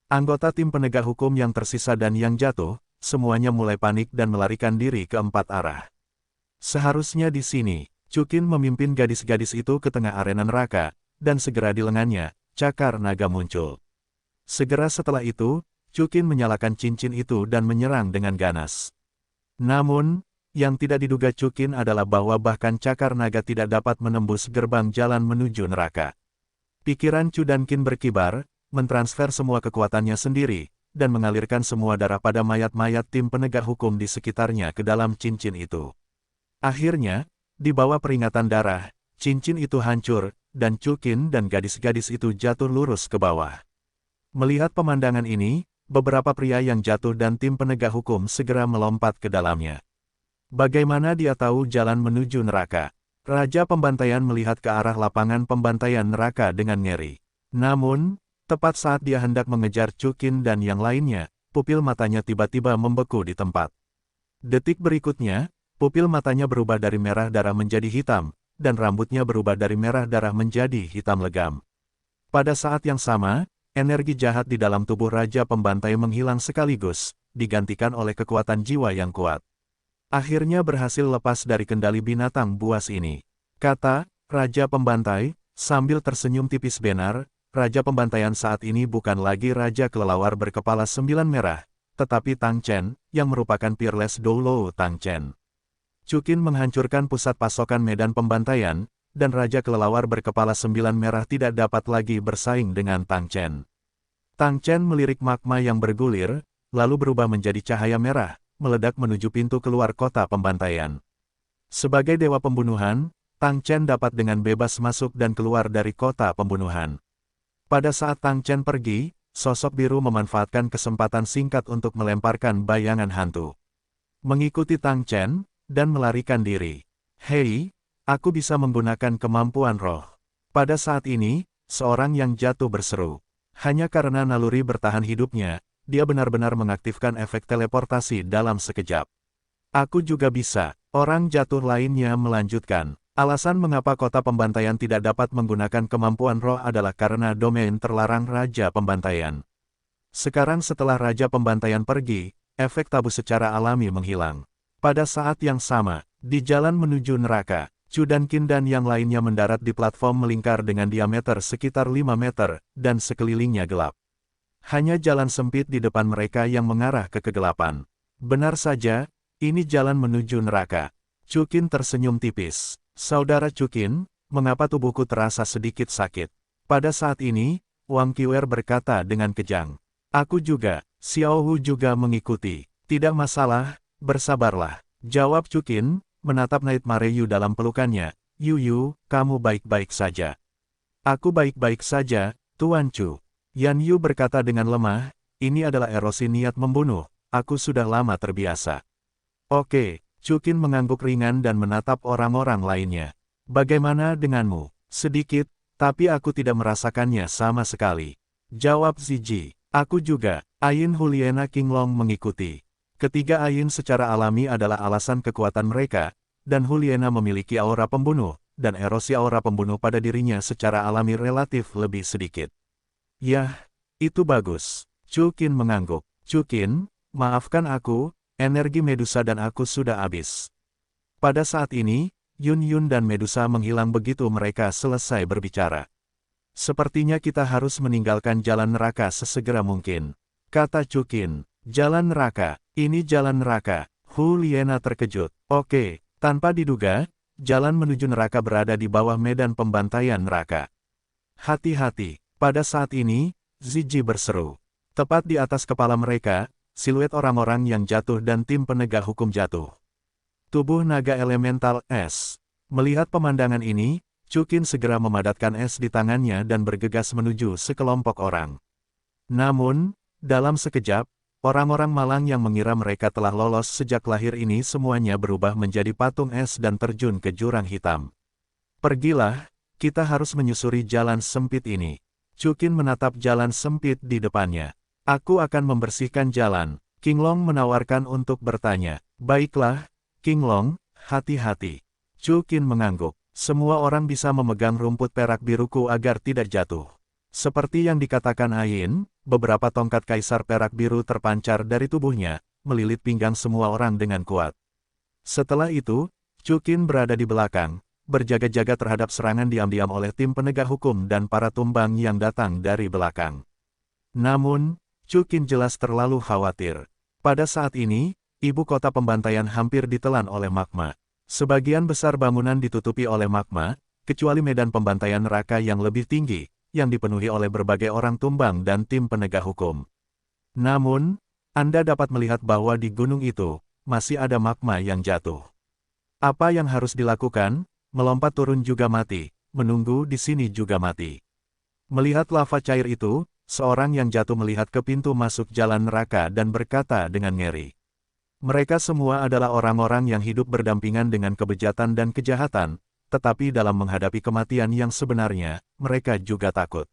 Anggota tim penegak hukum yang tersisa dan yang jatuh, semuanya mulai panik dan melarikan diri ke empat arah. Seharusnya di sini, Chukin memimpin gadis-gadis itu ke tengah arena neraka, dan segera di lengannya, cakar naga muncul. Segera setelah itu, Chukin menyalakan cincin itu dan menyerang dengan ganas. Namun, yang tidak diduga Chukin adalah bahwa bahkan cakar naga tidak dapat menembus gerbang jalan menuju neraka. Pikiran Chu Dankin berkibar, mentransfer semua kekuatannya sendiri, dan mengalirkan semua darah pada mayat-mayat tim penegak hukum di sekitarnya ke dalam cincin itu. Akhirnya, di bawah peringatan darah, cincin itu hancur, dan Chukin dan gadis-gadis itu jatuh lurus ke bawah. Melihat pemandangan ini, beberapa pria yang jatuh dan tim penegak hukum segera melompat ke dalamnya. Bagaimana dia tahu jalan menuju neraka? Raja Pembantaian melihat ke arah lapangan pembantaian neraka dengan ngeri. Namun, tepat saat dia hendak mengejar Chukin dan yang lainnya, pupil matanya tiba-tiba membeku di tempat. Detik berikutnya, pupil matanya berubah dari merah darah menjadi hitam, dan rambutnya berubah dari merah darah menjadi hitam legam. Pada saat yang sama, energi jahat di dalam tubuh Raja Pembantai menghilang sekaligus, digantikan oleh kekuatan jiwa yang kuat. Akhirnya berhasil lepas dari kendali binatang buas ini. Kata Raja Pembantai, sambil tersenyum tipis benar, Raja Pembantaian saat ini bukan lagi Raja Kelelawar berkepala 9 merah, tetapi Tang Chen, yang merupakan Peerless Doulou Tang Chen. Chukin menghancurkan pusat pasokan medan pembantaian, dan Raja Kelelawar berkepala 9 merah tidak dapat lagi bersaing dengan Tang Chen. Tang Chen melirik magma yang bergulir, lalu berubah menjadi cahaya merah, meledak menuju pintu keluar kota pembantaian. Sebagai dewa pembunuhan, Tang Chen dapat dengan bebas masuk dan keluar dari kota pembunuhan. Pada saat Tang Chen pergi, sosok biru memanfaatkan kesempatan singkat untuk melemparkan bayangan hantu. Mengikuti Tang Chen, dan melarikan diri. Hei, aku bisa menggunakan kemampuan roh. Pada saat ini, seorang yang jatuh berseru. Hanya karena naluri bertahan hidupnya, dia benar-benar mengaktifkan efek teleportasi dalam sekejap. Aku juga bisa, orang jatuh lainnya melanjutkan. Alasan mengapa kota pembantaian tidak dapat menggunakan kemampuan roh adalah karena domain terlarang Raja Pembantaian. Sekarang setelah Raja Pembantaian pergi, efek tabu secara alami menghilang. Pada saat yang sama, di jalan menuju neraka, Chu Dankin dan yang lainnya mendarat di platform melingkar dengan diameter sekitar 5 meter, dan sekelilingnya gelap. Hanya jalan sempit di depan mereka yang mengarah ke kegelapan. Benar saja, ini jalan menuju neraka. Chukin tersenyum tipis. Saudara Chukin, mengapa tubuhku terasa sedikit sakit? Pada saat ini, Wang Qiwer berkata dengan kejang. Aku juga, Xiao Hu juga mengikuti. Tidak masalah, bersabarlah. Jawab Chukin, menatap Nightmare Yu dalam pelukannya. Yu, kamu baik-baik saja. Aku baik-baik saja, Tuan Chu. Yan Yu berkata dengan lemah, ini adalah erosi niat membunuh, aku sudah lama terbiasa. Oke, Chukin mengangguk ringan dan menatap orang-orang lainnya. Bagaimana denganmu? Sedikit, tapi aku tidak merasakannya sama sekali. Jawab Ziji. Aku juga. Ain Huliena Qinglong mengikuti. Ketiga Ain secara alami adalah alasan kekuatan mereka, dan Huliena memiliki aura pembunuh, dan erosi aura pembunuh pada dirinya secara alami relatif lebih sedikit. Yah, itu bagus. Chukin mengangguk. Chukin, maafkan aku, energi Medusa dan aku sudah habis. Pada saat ini, Yun dan Medusa menghilang begitu mereka selesai berbicara. Sepertinya kita harus meninggalkan jalan neraka sesegera mungkin. Kata Chukin, jalan neraka, ini jalan neraka. Huliena terkejut. Oke, tanpa diduga, jalan menuju neraka berada di bawah medan pembantaian neraka. Hati-hati. Pada saat ini, Ziji berseru. Tepat di atas kepala mereka, siluet orang-orang yang jatuh dan tim penegak hukum jatuh. Tubuh naga elemental es. Melihat pemandangan ini, Chukin segera memadatkan es di tangannya dan bergegas menuju sekelompok orang. Namun, dalam sekejap, orang-orang malang yang mengira mereka telah lolos sejak lahir ini semuanya berubah menjadi patung es dan terjun ke jurang hitam. Pergilah, kita harus menyusuri jalan sempit ini. Chukin menatap jalan sempit di depannya. Aku akan membersihkan jalan, King Long menawarkan untuk bertanya. Baiklah, King Long, hati-hati. Chu Qin mengangguk. Semua orang bisa memegang rumput perak biruku agar tidak jatuh. Seperti yang dikatakan Ain, beberapa tongkat kaisar perak biru terpancar dari tubuhnya, melilit pinggang semua orang dengan kuat. Setelah itu, Chu Qin berada di belakang, berjaga-jaga terhadap serangan diam-diam oleh tim penegak hukum dan para tumbang yang datang dari belakang. Namun, Chu Qin jelas terlalu khawatir. Pada saat ini, ibu kota pembantaian hampir ditelan oleh magma. Sebagian besar bangunan ditutupi oleh magma, kecuali medan pembantaian neraka yang lebih tinggi, yang dipenuhi oleh berbagai orang tumbang dan tim penegak hukum. Namun, Anda dapat melihat bahwa di gunung itu, masih ada magma yang jatuh. Apa yang harus dilakukan? Melompat turun juga mati, menunggu di sini juga mati. Melihat lava cair itu, seorang yang jatuh melihat ke pintu masuk jalan neraka dan berkata dengan ngeri. Mereka semua adalah orang-orang yang hidup berdampingan dengan kebejatan dan kejahatan, tetapi dalam menghadapi kematian yang sebenarnya, mereka juga takut.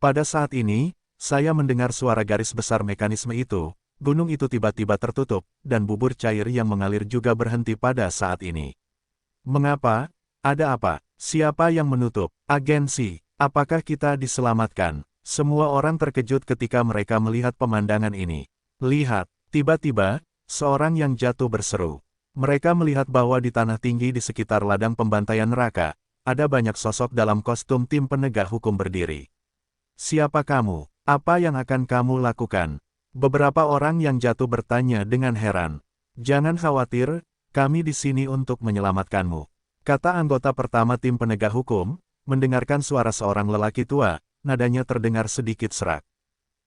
Pada saat ini, saya mendengar suara garis besar mekanisme itu, gunung itu tiba-tiba tertutup, dan bubur cair yang mengalir juga berhenti pada saat ini. Mengapa? Ada apa? Siapa yang menutup? Agensi. Apakah kita diselamatkan? Semua orang terkejut ketika mereka melihat pemandangan ini. Lihat, tiba-tiba, seorang yang jatuh berseru. Mereka melihat bahwa di tanah tinggi di sekitar ladang pembantaian neraka, ada banyak sosok dalam kostum tim penegak hukum berdiri. Siapa kamu? Apa yang akan kamu lakukan? Beberapa orang yang jatuh bertanya dengan heran. Jangan khawatir, kami di sini untuk menyelamatkanmu, kata anggota pertama tim penegak hukum, mendengarkan suara seorang lelaki tua, nadanya terdengar sedikit serak.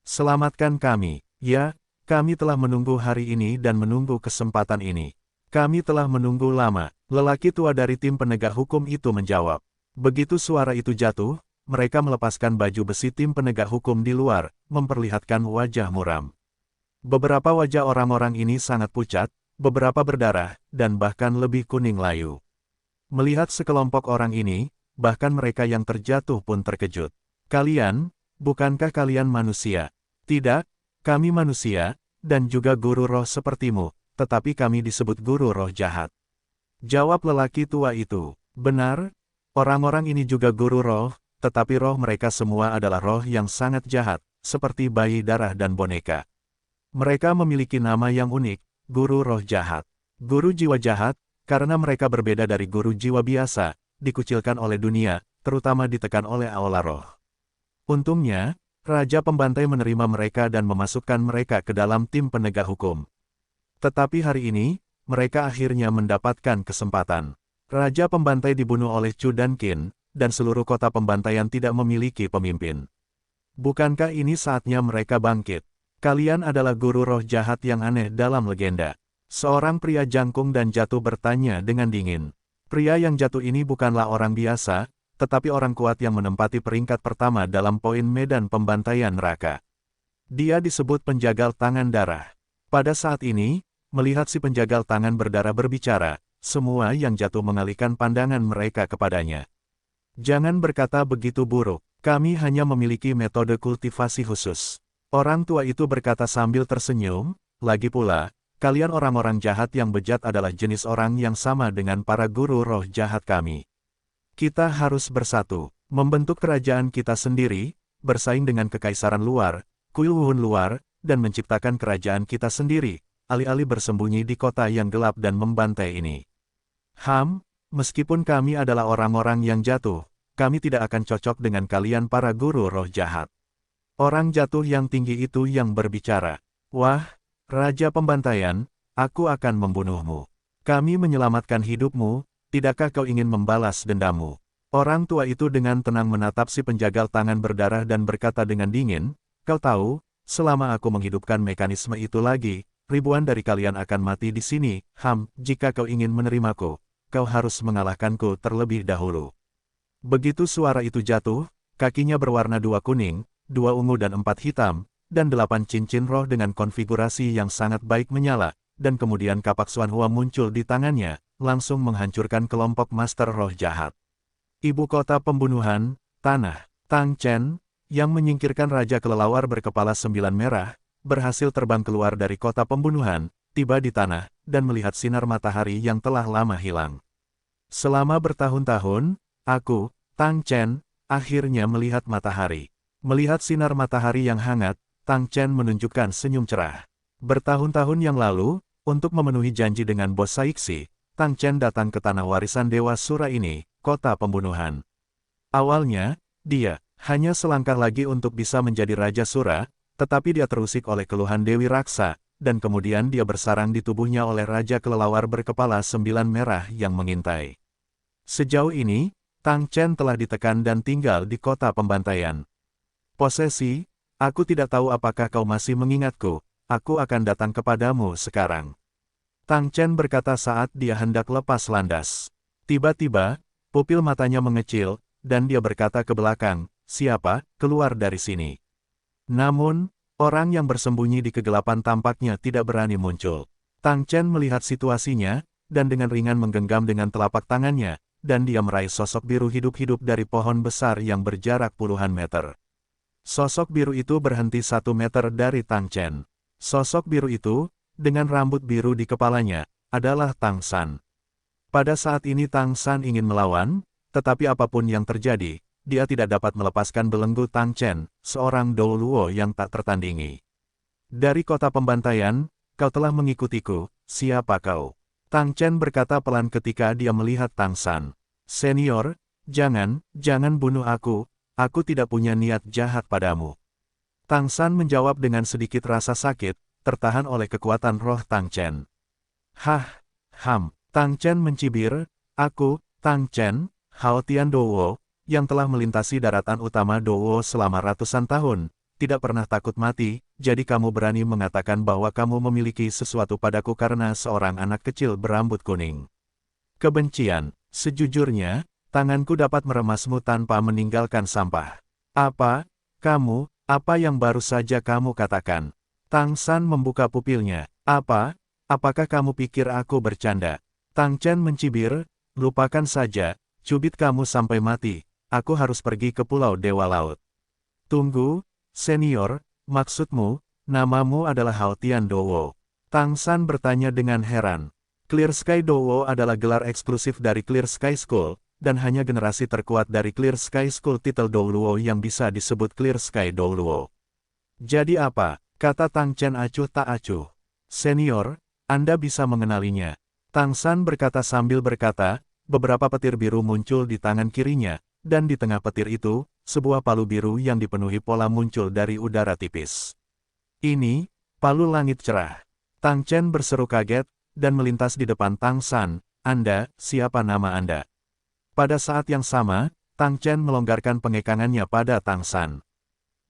Selamatkan kami, ya. Kami telah menunggu hari ini dan menunggu kesempatan ini. Kami telah menunggu lama, lelaki tua dari tim penegak hukum itu menjawab. Begitu suara itu jatuh, mereka melepaskan baju besi tim penegak hukum di luar, memperlihatkan wajah muram. Beberapa wajah orang-orang ini sangat pucat, beberapa berdarah, dan bahkan lebih kuning layu. Melihat sekelompok orang ini, bahkan mereka yang terjatuh pun terkejut. Kalian, bukankah kalian manusia? Tidak. Kami manusia, dan juga guru roh sepertimu, tetapi kami disebut guru roh jahat. Jawab lelaki tua itu. Benar, orang-orang ini juga guru roh, tetapi roh mereka semua adalah roh yang sangat jahat, seperti bayi darah dan boneka. Mereka memiliki nama yang unik, guru roh jahat. Guru jiwa jahat, karena mereka berbeda dari guru jiwa biasa, dikucilkan oleh dunia, terutama ditekan oleh aula roh. Untungnya, Raja Pembantai menerima mereka dan memasukkan mereka ke dalam tim penegak hukum. Tetapi hari ini, mereka akhirnya mendapatkan kesempatan. Raja Pembantai dibunuh oleh Chu dan Qin, dan seluruh kota pembantaian tidak memiliki pemimpin. Bukankah ini saatnya mereka bangkit? Kalian adalah guru roh jahat yang aneh dalam legenda. Seorang pria jangkung dan jatuh bertanya dengan dingin. Pria yang jatuh ini bukanlah orang biasa, tetapi orang kuat yang menempati peringkat pertama dalam poin medan pembantaian neraka. Dia disebut penjagal tangan darah. Pada saat ini, melihat si penjagal tangan berdarah berbicara, semua yang jatuh mengalihkan pandangan mereka kepadanya. Jangan berkata begitu buruk, kami hanya memiliki metode kultivasi khusus. Orang tua itu berkata sambil tersenyum, lagi pula, kalian orang-orang jahat yang bejat adalah jenis orang yang sama dengan para guru roh jahat kami. Kita harus bersatu, membentuk kerajaan kita sendiri, bersaing dengan kekaisaran luar, kuil Wuhun luar, dan menciptakan kerajaan kita sendiri, alih-alih bersembunyi di kota yang gelap dan membantai ini. Meskipun kami adalah orang-orang yang jatuh, kami tidak akan cocok dengan kalian para guru roh jahat. Orang jatuh yang tinggi itu yang berbicara. Wah, Raja Pembantaian, aku akan membunuhmu. Kami menyelamatkan hidupmu. Tidakkah kau ingin membalas dendammu? Orang tua itu dengan tenang menatap si penjagal tangan berdarah dan berkata dengan dingin, kau tahu, selama aku menghidupkan mekanisme itu lagi, ribuan dari kalian akan mati di sini. Jika kau ingin menerimaku, kau harus mengalahkanku terlebih dahulu. Begitu suara itu jatuh, kakinya berwarna 2 kuning, 2 ungu dan 4 hitam, dan 8 cincin roh dengan konfigurasi yang sangat baik menyala, dan kemudian kapak Xuanhua muncul di tangannya, langsung menghancurkan kelompok master roh jahat. Ibu kota pembunuhan, tanah, Tang Chen, yang menyingkirkan Raja Kelelawar berkepala 9 merah, berhasil terbang keluar dari kota pembunuhan, tiba di tanah, dan melihat sinar matahari yang telah lama hilang. Selama bertahun-tahun, aku, Tang Chen, akhirnya melihat matahari. Melihat sinar matahari yang hangat, Tang Chen menunjukkan senyum cerah. Bertahun-tahun yang lalu, untuk memenuhi janji dengan bos Saixi, Tang Chen datang ke tanah warisan Dewa Sura ini, kota pembunuhan. Awalnya, dia hanya selangkah lagi untuk bisa menjadi Raja Sura, tetapi dia terusik oleh keluhan Dewi Raksa, dan kemudian dia bersarang di tubuhnya oleh Raja Kelelawar berkepala 9 merah yang mengintai. Sejauh ini, Tang Chen telah ditekan dan tinggal di kota pembantaian. Posesi, aku tidak tahu apakah kau masih mengingatku, aku akan datang kepadamu sekarang. Tang Chen berkata saat dia hendak lepas landas. Tiba-tiba, pupil matanya mengecil, dan dia berkata ke belakang, siapa, keluar dari sini. Namun, orang yang bersembunyi di kegelapan tampaknya tidak berani muncul. Tang Chen melihat situasinya, dan dengan ringan menggenggam dengan telapak tangannya, dan dia meraih sosok biru hidup-hidup dari pohon besar yang berjarak puluhan meter. Sosok biru itu berhenti 1 meter dari Tang Chen. Sosok biru itu, dengan rambut biru di kepalanya, adalah Tang San. Pada saat ini Tang San ingin melawan, tetapi apapun yang terjadi, dia tidak dapat melepaskan belenggu Tang Chen, seorang Dou Luo yang tak tertandingi. Dari kota pembantaian, kau telah mengikutiku, siapa kau? Tang Chen berkata pelan ketika dia melihat Tang San. Senior, jangan bunuh aku tidak punya niat jahat padamu. Tang San menjawab dengan sedikit rasa sakit, tertahan oleh kekuatan roh Tang Chen. Tang Chen mencibir, aku, Tang Chen, Hao Tian Douwo, yang telah melintasi daratan utama Douwo selama ratusan tahun, tidak pernah takut mati, jadi kamu berani mengatakan bahwa kamu memiliki sesuatu padaku karena seorang anak kecil berambut kuning. Kebencian, sejujurnya, tanganku dapat meremasmu tanpa meninggalkan sampah. Apa yang baru saja kamu katakan? Tang San membuka pupilnya. Apakah kamu pikir aku bercanda? Tang Chen mencibir, lupakan saja, cubit kamu sampai mati, aku harus pergi ke Pulau Dewa Laut. Tunggu, senior, maksudmu, namamu adalah Hao Tian Douwo. Tang San bertanya dengan heran. Clear Sky Douwo adalah gelar eksklusif dari Clear Sky School, dan hanya generasi terkuat dari Clear Sky School titel Dou Luo yang bisa disebut Clear Sky Dou Luo. Jadi apa? Kata Tang Chen acuh tak acuh. Senior, Anda bisa mengenalinya. Tang San berkata sambil berkata, beberapa petir biru muncul di tangan kirinya, dan di tengah petir itu, sebuah palu biru yang dipenuhi pola muncul dari udara tipis. Ini, palu langit cerah. Tang Chen berseru kaget, dan melintas di depan Tang San, Anda, siapa nama Anda? Pada saat yang sama, Tang Chen melonggarkan pengekangannya pada Tang San.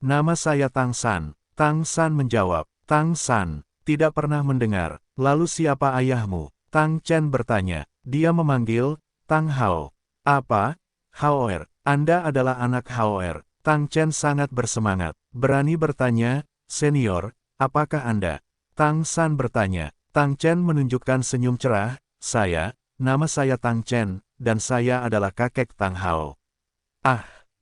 Nama saya Tang San. Tang San menjawab. Tang San, tidak pernah mendengar. Lalu siapa ayahmu? Tang Chen bertanya. Dia memanggil, Tang Hao. Apa? Haoer. Anda adalah anak Haoer. Tang Chen sangat bersemangat. Berani bertanya, senior, apakah Anda? Tang San bertanya. Tang Chen menunjukkan senyum cerah. Nama saya Tang Chen, dan saya adalah kakek Tang Hao.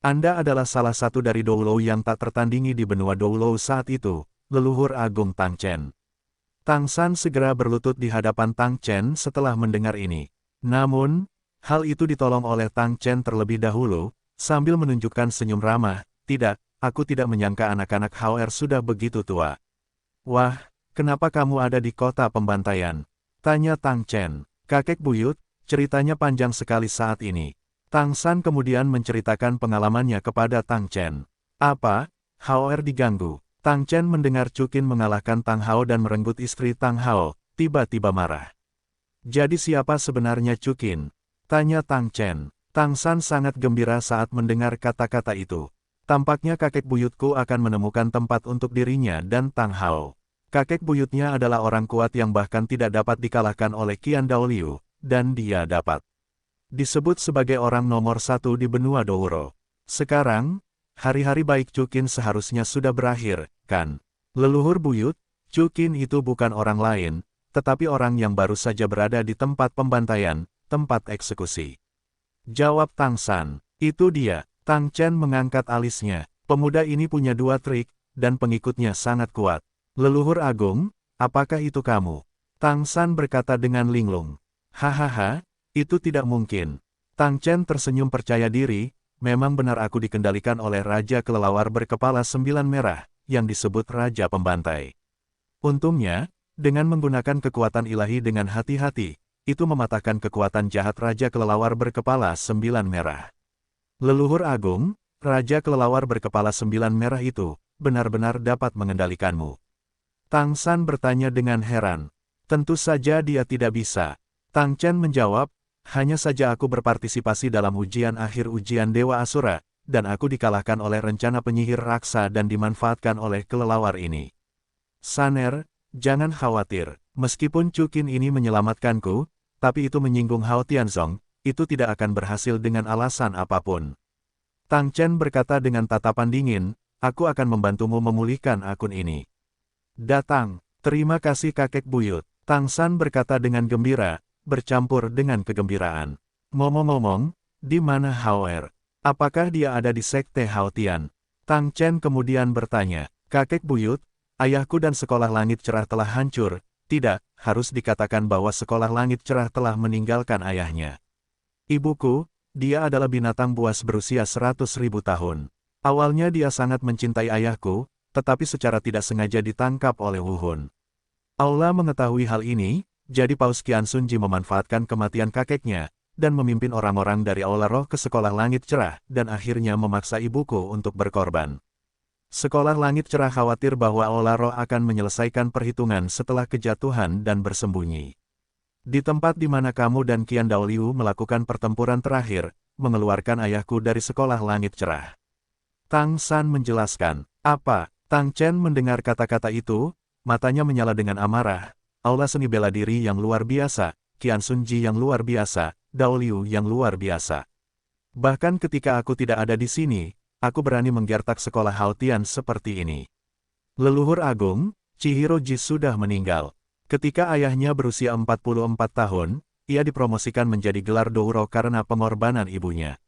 Anda adalah salah satu dari Dou Luo yang tak tertandingi di benua Dou Luo saat itu, leluhur agung Tang Chen. Tang San segera berlutut di hadapan Tang Chen setelah mendengar ini. Namun, hal itu ditolong oleh Tang Chen terlebih dahulu, sambil menunjukkan senyum ramah, tidak, aku tidak menyangka anak-anak Haoer sudah begitu tua. Wah, kenapa kamu ada di kota pembantaian? Tanya Tang Chen. Kakek buyut, ceritanya panjang sekali saat ini. Tang San kemudian menceritakan pengalamannya kepada Tang Chen. Apa? Haoer diganggu. Tang Chen mendengar Cukin mengalahkan Tang Hao dan merenggut istri Tang Hao, tiba-tiba marah. Jadi siapa sebenarnya Cukin? Tanya Tang Chen. Tang San sangat gembira saat mendengar kata-kata itu. Tampaknya kakek buyutku akan menemukan tempat untuk dirinya dan Tang Hao. Kakek buyutnya adalah orang kuat yang bahkan tidak dapat dikalahkan oleh Qian Daoliu, dan dia dapat disebut sebagai orang nomor 1 di benua Douro. Sekarang, hari-hari baik Cukin seharusnya sudah berakhir, kan? Leluhur buyut, Cukin itu bukan orang lain, tetapi orang yang baru saja berada di tempat pembantaian, tempat eksekusi. Jawab Tang San. Itu dia. Tang Chen mengangkat alisnya. Pemuda ini punya 2 trik, dan pengikutnya sangat kuat. Leluhur Agung, apakah itu kamu? Tang San berkata dengan linglung. Hahaha, itu tidak mungkin. Tang Chen tersenyum percaya diri, memang benar aku dikendalikan oleh Raja Kelelawar berkepala 9 merah, yang disebut Raja Pembantai. Untungnya, dengan menggunakan kekuatan ilahi dengan hati-hati, itu mematahkan kekuatan jahat Raja Kelelawar berkepala 9 merah. Leluhur Agung, Raja Kelelawar berkepala 9 merah itu, benar-benar dapat mengendalikanmu. Tang San bertanya dengan heran. Tentu saja dia tidak bisa. Tang Chen menjawab, hanya saja aku berpartisipasi dalam ujian akhir ujian Dewa Asura, dan aku dikalahkan oleh rencana penyihir raksa dan dimanfaatkan oleh kelelawar ini. Saner, jangan khawatir, meskipun Cukin ini menyelamatkanku, tapi itu menyinggung Hao Tianzong, itu tidak akan berhasil dengan alasan apapun. Tang Chen berkata dengan tatapan dingin, aku akan membantumu memulihkan akun ini. Datang, terima kasih kakek buyut. Tang San berkata dengan gembira, bercampur dengan kegembiraan. Ngomong-ngomong, di mana Hao Er? Apakah dia ada di sekte Hao Tian? Tang Chen kemudian bertanya, kakek buyut, ayahku dan sekolah langit cerah telah hancur. Tidak, harus dikatakan bahwa sekolah langit cerah telah meninggalkan ayahnya. Ibuku, dia adalah binatang buas berusia 100.000 tahun. Awalnya dia sangat mencintai ayahku, tetapi secara tidak sengaja ditangkap oleh Wu Hun. Allah mengetahui hal ini, jadi Paus Qian Sun Ji memanfaatkan kematian kakeknya, dan memimpin orang-orang dari Aula Roh ke Sekolah Langit Cerah, dan akhirnya memaksa ibuku untuk berkorban. Sekolah Langit Cerah khawatir bahwa Aula Roh akan menyelesaikan perhitungan setelah kejatuhan dan bersembunyi. Di tempat di mana kamu dan Qian Daoliu melakukan pertempuran terakhir, mengeluarkan ayahku dari Sekolah Langit Cerah. Tang San menjelaskan. Apa? Tang Chen mendengar kata-kata itu, matanya menyala dengan amarah. Aula seni bela diri yang luar biasa, Qian Sun Ji yang luar biasa, Daoliu yang luar biasa. Bahkan ketika aku tidak ada di sini, aku berani menggertak sekolah Hao Tian seperti ini. Leluhur Agung, Chihiro Ji sudah meninggal. Ketika ayahnya berusia 44 tahun, ia dipromosikan menjadi gelar Douro karena pengorbanan ibunya.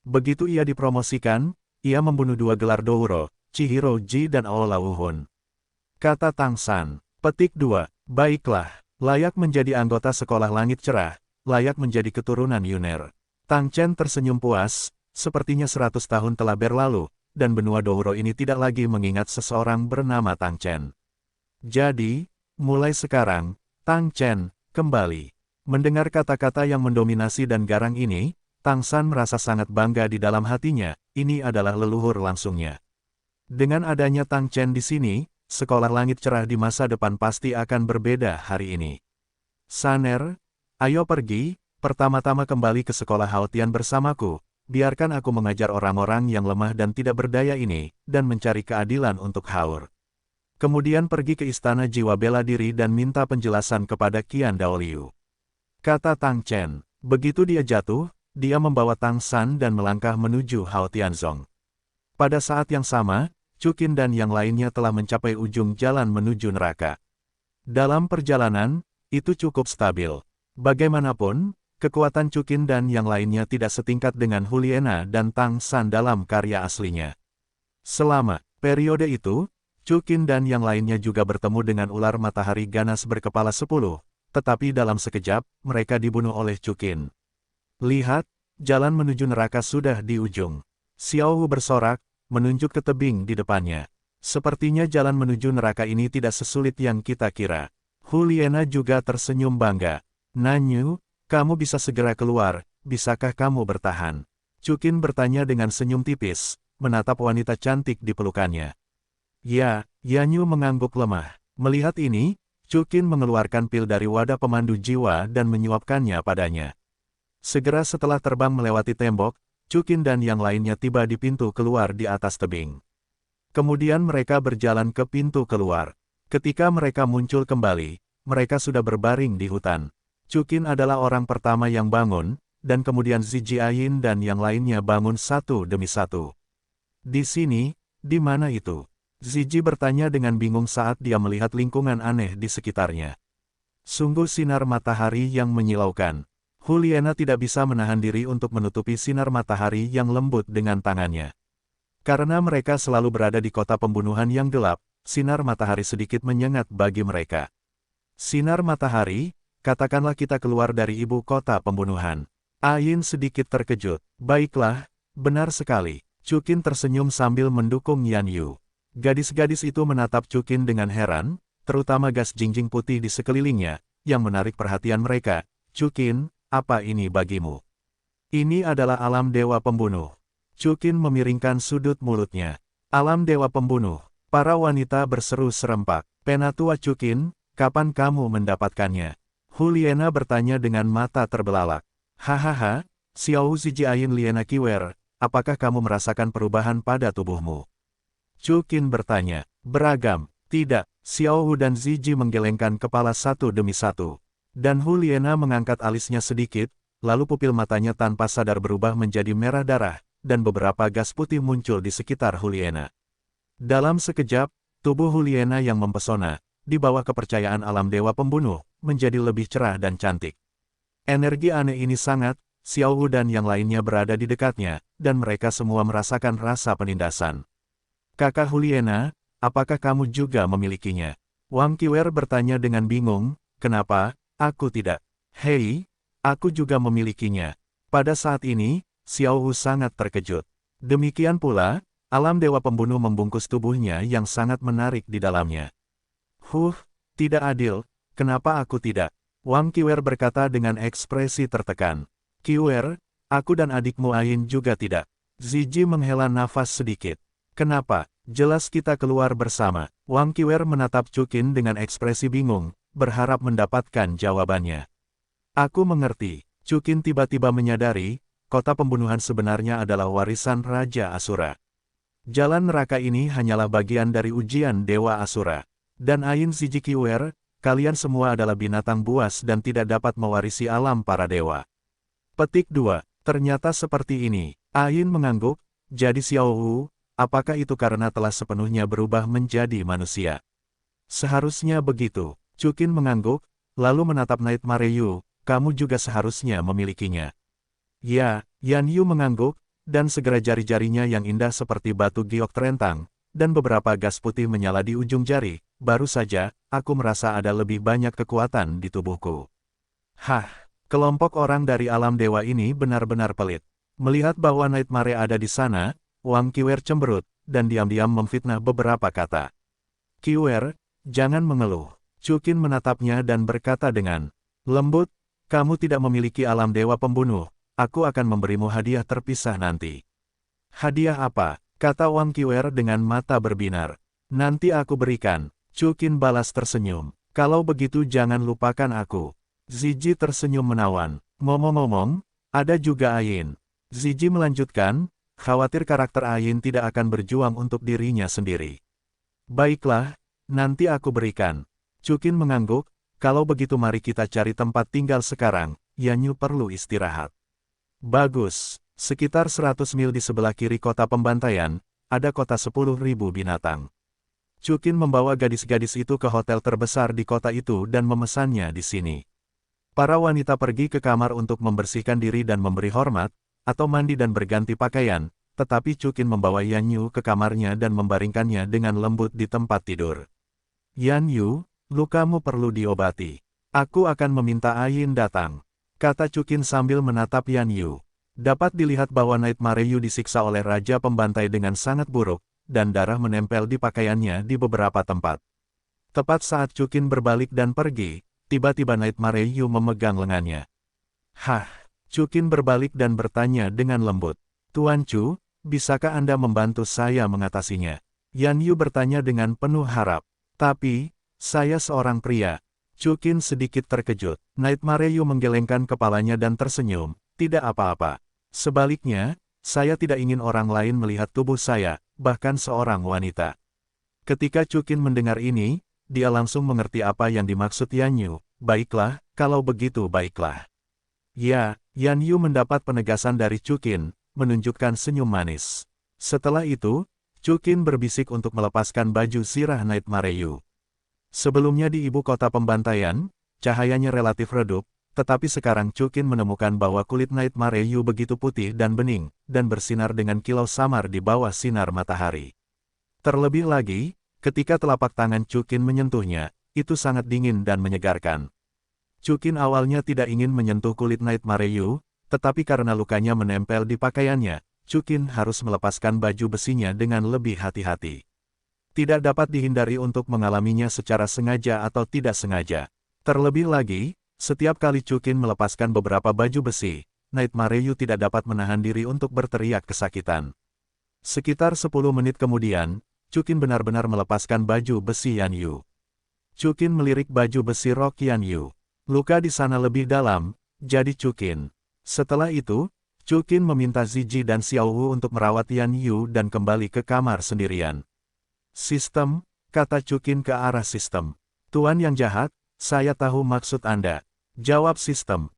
Begitu ia dipromosikan, ia membunuh 2 gelar Douro, Chihiro Ji dan Aola Wu Hun. Kata Tang San, petik 2, baiklah, layak menjadi anggota Sekolah Langit Cerah, layak menjadi keturunan Yuner. Tang Chen tersenyum puas, sepertinya 100 tahun telah berlalu, dan benua Douro ini tidak lagi mengingat seseorang bernama Tang Chen. Jadi, mulai sekarang, Tang Chen, kembali. Mendengar kata-kata yang mendominasi dan garang ini, Tang San merasa sangat bangga di dalam hatinya, ini adalah leluhur langsungnya. Dengan adanya Tang Chen di sini, Sekolah Langit Cerah di masa depan pasti akan berbeda hari ini. Saner, ayo pergi, pertama-tama kembali ke Sekolah Hao Tian bersamaku, biarkan aku mengajar orang-orang yang lemah dan tidak berdaya ini, dan mencari keadilan untuk Haur. Kemudian pergi ke Istana Jiwa Bela Diri dan minta penjelasan kepada Qian Daoliu. Kata Tang Chen, begitu dia jatuh, dia membawa Tang San dan melangkah menuju Hao Tianzong. Pada saat yang sama, Cukin dan yang lainnya telah mencapai ujung jalan menuju neraka. Dalam perjalanan, itu cukup stabil. Bagaimanapun, kekuatan Cukin dan yang lainnya tidak setingkat dengan Huliena dan Tang San dalam karya aslinya. Selama periode itu, Cukin dan yang lainnya juga bertemu dengan ular matahari ganas berkepala 10, tetapi dalam sekejap, mereka dibunuh oleh Cukin. Lihat, jalan menuju neraka sudah di ujung. Xiao Wu bersorak, menunjuk ke tebing di depannya. Sepertinya jalan menuju neraka ini tidak sesulit yang kita kira. Huliena juga tersenyum bangga. Nanyu, kamu bisa segera keluar, bisakah kamu bertahan? Cukin bertanya dengan senyum tipis, menatap wanita cantik di pelukannya. Ya, Yanyu mengangguk lemah. Melihat ini, Cukin mengeluarkan pil dari wadah pemandu jiwa dan menyuapkannya padanya. Segera setelah terbang melewati tembok, Cukin dan yang lainnya tiba di pintu keluar di atas tebing. Kemudian mereka berjalan ke pintu keluar. Ketika mereka muncul kembali, mereka sudah berbaring di hutan. Cukin adalah orang pertama yang bangun, dan kemudian Zijiayin dan yang lainnya bangun satu demi satu. Di sini, di mana itu? Ziji bertanya dengan bingung saat dia melihat lingkungan aneh di sekitarnya. Sungguh sinar matahari yang menyilaukan. Huliena tidak bisa menahan diri untuk menutupi sinar matahari yang lembut dengan tangannya. Karena mereka selalu berada di kota pembunuhan yang gelap, sinar matahari sedikit menyengat bagi mereka. Sinar matahari, katakanlah kita keluar dari ibu kota pembunuhan. Ayin sedikit terkejut. Baiklah, benar sekali. Chukin tersenyum sambil mendukung Yan Yu. Gadis-gadis itu menatap Chukin dengan heran, terutama gas jinjing putih di sekelilingnya, yang menarik perhatian mereka. Chukin, apa ini bagimu? Ini adalah alam dewa pembunuh. Chukin memiringkan sudut mulutnya. Alam dewa pembunuh. Para wanita berseru serempak. Penatua Chukin, kapan kamu mendapatkannya? Huliena bertanya dengan mata terbelalak. Hahaha, Xiao Ziji Ayin Liena Kiwer, apakah kamu merasakan perubahan pada tubuhmu? Chukin bertanya. Beragam. Tidak, Xiao Hu dan Ziji menggelengkan kepala satu demi satu. Dan Huliena mengangkat alisnya sedikit, lalu pupil matanya tanpa sadar berubah menjadi merah darah, dan beberapa gas putih muncul di sekitar Huliena. Dalam sekejap, tubuh Huliena yang mempesona, di bawah kepercayaan alam dewa pembunuh, menjadi lebih cerah dan cantik. Energi aneh ini sangat, Xiao Hu dan yang lainnya berada di dekatnya, dan mereka semua merasakan rasa penindasan. Kakak Huliena, apakah kamu juga memilikinya? Wang Qiwer bertanya dengan bingung, kenapa, aku tidak? Hei, aku juga memilikinya. Pada saat ini, Xiao Hu sangat terkejut. Demikian pula, alam dewa pembunuh membungkus tubuhnya yang sangat menarik di dalamnya. Tidak adil, kenapa aku tidak? Wang Qiwer berkata dengan ekspresi tertekan. Qiwer, aku dan adikmu Ayin juga tidak. Ziji menghela nafas sedikit. Kenapa? Jelas kita keluar bersama. Wang Qiwer menatap Chukin dengan ekspresi bingung, berharap mendapatkan jawabannya. Aku mengerti. Chukin tiba-tiba menyadari, kota pembunuhan sebenarnya adalah warisan Raja Asura. Jalan neraka ini hanyalah bagian dari ujian Dewa Asura. Dan Ayin Ziji Qiwer, kalian semua adalah binatang buas dan tidak dapat mewarisi alam para dewa. Petik 2. Ternyata seperti ini. Ayin mengangguk, jadi Xiao Hu, apakah itu karena telah sepenuhnya berubah menjadi manusia? Seharusnya begitu. Chukin mengangguk, lalu menatap Nightmare Yu, kamu juga seharusnya memilikinya. Ya, Yan Yu mengangguk, dan segera jari-jarinya yang indah seperti batu giok terentang, dan beberapa gas putih menyala di ujung jari. Baru saja, aku merasa ada lebih banyak kekuatan di tubuhku. Hah, kelompok orang dari alam dewa ini benar-benar pelit. Melihat bahwa Nightmare ada di sana, Wang Qiwer cemberut, dan diam-diam memfitnah beberapa kata. Qiwer, jangan mengeluh. Chukin menatapnya dan berkata dengan lembut, kamu tidak memiliki alam dewa pembunuh, aku akan memberimu hadiah terpisah nanti. Hadiah apa? Kata Wang Qiwer dengan mata berbinar. Nanti aku berikan. Chukin balas tersenyum. Kalau begitu jangan lupakan aku. Ziji tersenyum menawan. Ngomong-ngomong, ada juga Ayin. Ziji melanjutkan, khawatir karakter Ayin tidak akan berjuang untuk dirinya sendiri. Baiklah, nanti aku berikan. Chukin mengangguk, kalau begitu mari kita cari tempat tinggal sekarang, Yan Yu perlu istirahat. Bagus, sekitar 100 mil di sebelah kiri kota pembantaian, ada kota 10.000 binatang. Chukin membawa gadis-gadis itu ke hotel terbesar di kota itu dan memesannya di sini. Para wanita pergi ke kamar untuk membersihkan diri dan memberi hormat, atau mandi dan berganti pakaian, tetapi Chukin membawa Yan Yu ke kamarnya dan membaringkannya dengan lembut di tempat tidur. Yan Yu, lukamu perlu diobati. Aku akan meminta Ayin datang, kata Chukin sambil menatap Yan Yu. Dapat dilihat bahwa Nightmare Yu disiksa oleh Raja Pembantai dengan sangat buruk, dan darah menempel di pakaiannya di beberapa tempat. Tepat saat Chukin berbalik dan pergi, tiba-tiba Nightmare Yu memegang lengannya. Hah, Chukin berbalik dan bertanya dengan lembut. Tuan Chu, bisakah Anda membantu saya mengatasinya? Yan Yu bertanya dengan penuh harap. Tapi, saya seorang pria. Chukin sedikit terkejut. Nightmare Yu menggelengkan kepalanya dan tersenyum. Tidak apa-apa. Sebaliknya, saya tidak ingin orang lain melihat tubuh saya, bahkan seorang wanita. Ketika Chukin mendengar ini, dia langsung mengerti apa yang dimaksud Yan Yu. Baiklah, kalau begitu baiklah. Ya, Yan Yu mendapat penegasan dari Chukin, menunjukkan senyum manis. Setelah itu, Chukin berbisik untuk melepaskan baju sirah Nightmare Yu. Sebelumnya di ibu kota pembantaian, cahayanya relatif redup, tetapi sekarang Chukin menemukan bahwa kulit Nightmare Yu begitu putih dan bening, dan bersinar dengan kilau samar di bawah sinar matahari. Terlebih lagi, Ketika telapak tangan Chukin menyentuhnya, itu sangat dingin dan menyegarkan. Chukin awalnya tidak ingin menyentuh kulit Night Mareyu, tetapi karena lukanya menempel di pakaiannya, Chukin harus melepaskan baju besinya dengan lebih hati-hati. Tidak dapat dihindari untuk mengalaminya secara sengaja atau tidak sengaja. Terlebih lagi, setiap kali Chukin melepaskan beberapa baju besi, Night Mareyu tidak dapat menahan diri untuk berteriak kesakitan. Sekitar 10 menit kemudian, Chukin benar-benar melepaskan baju besi Yan Yu. Chukin melirik baju besi rok Yan Yu. Luka di sana lebih dalam, jadi Chukin. Setelah itu, Chukin meminta Ziji dan Xiao Wu untuk merawat Yan Yu dan kembali ke kamar sendirian. Sistem, kata Chukin ke arah sistem. Tuan yang jahat, saya tahu maksud Anda. Jawab sistem.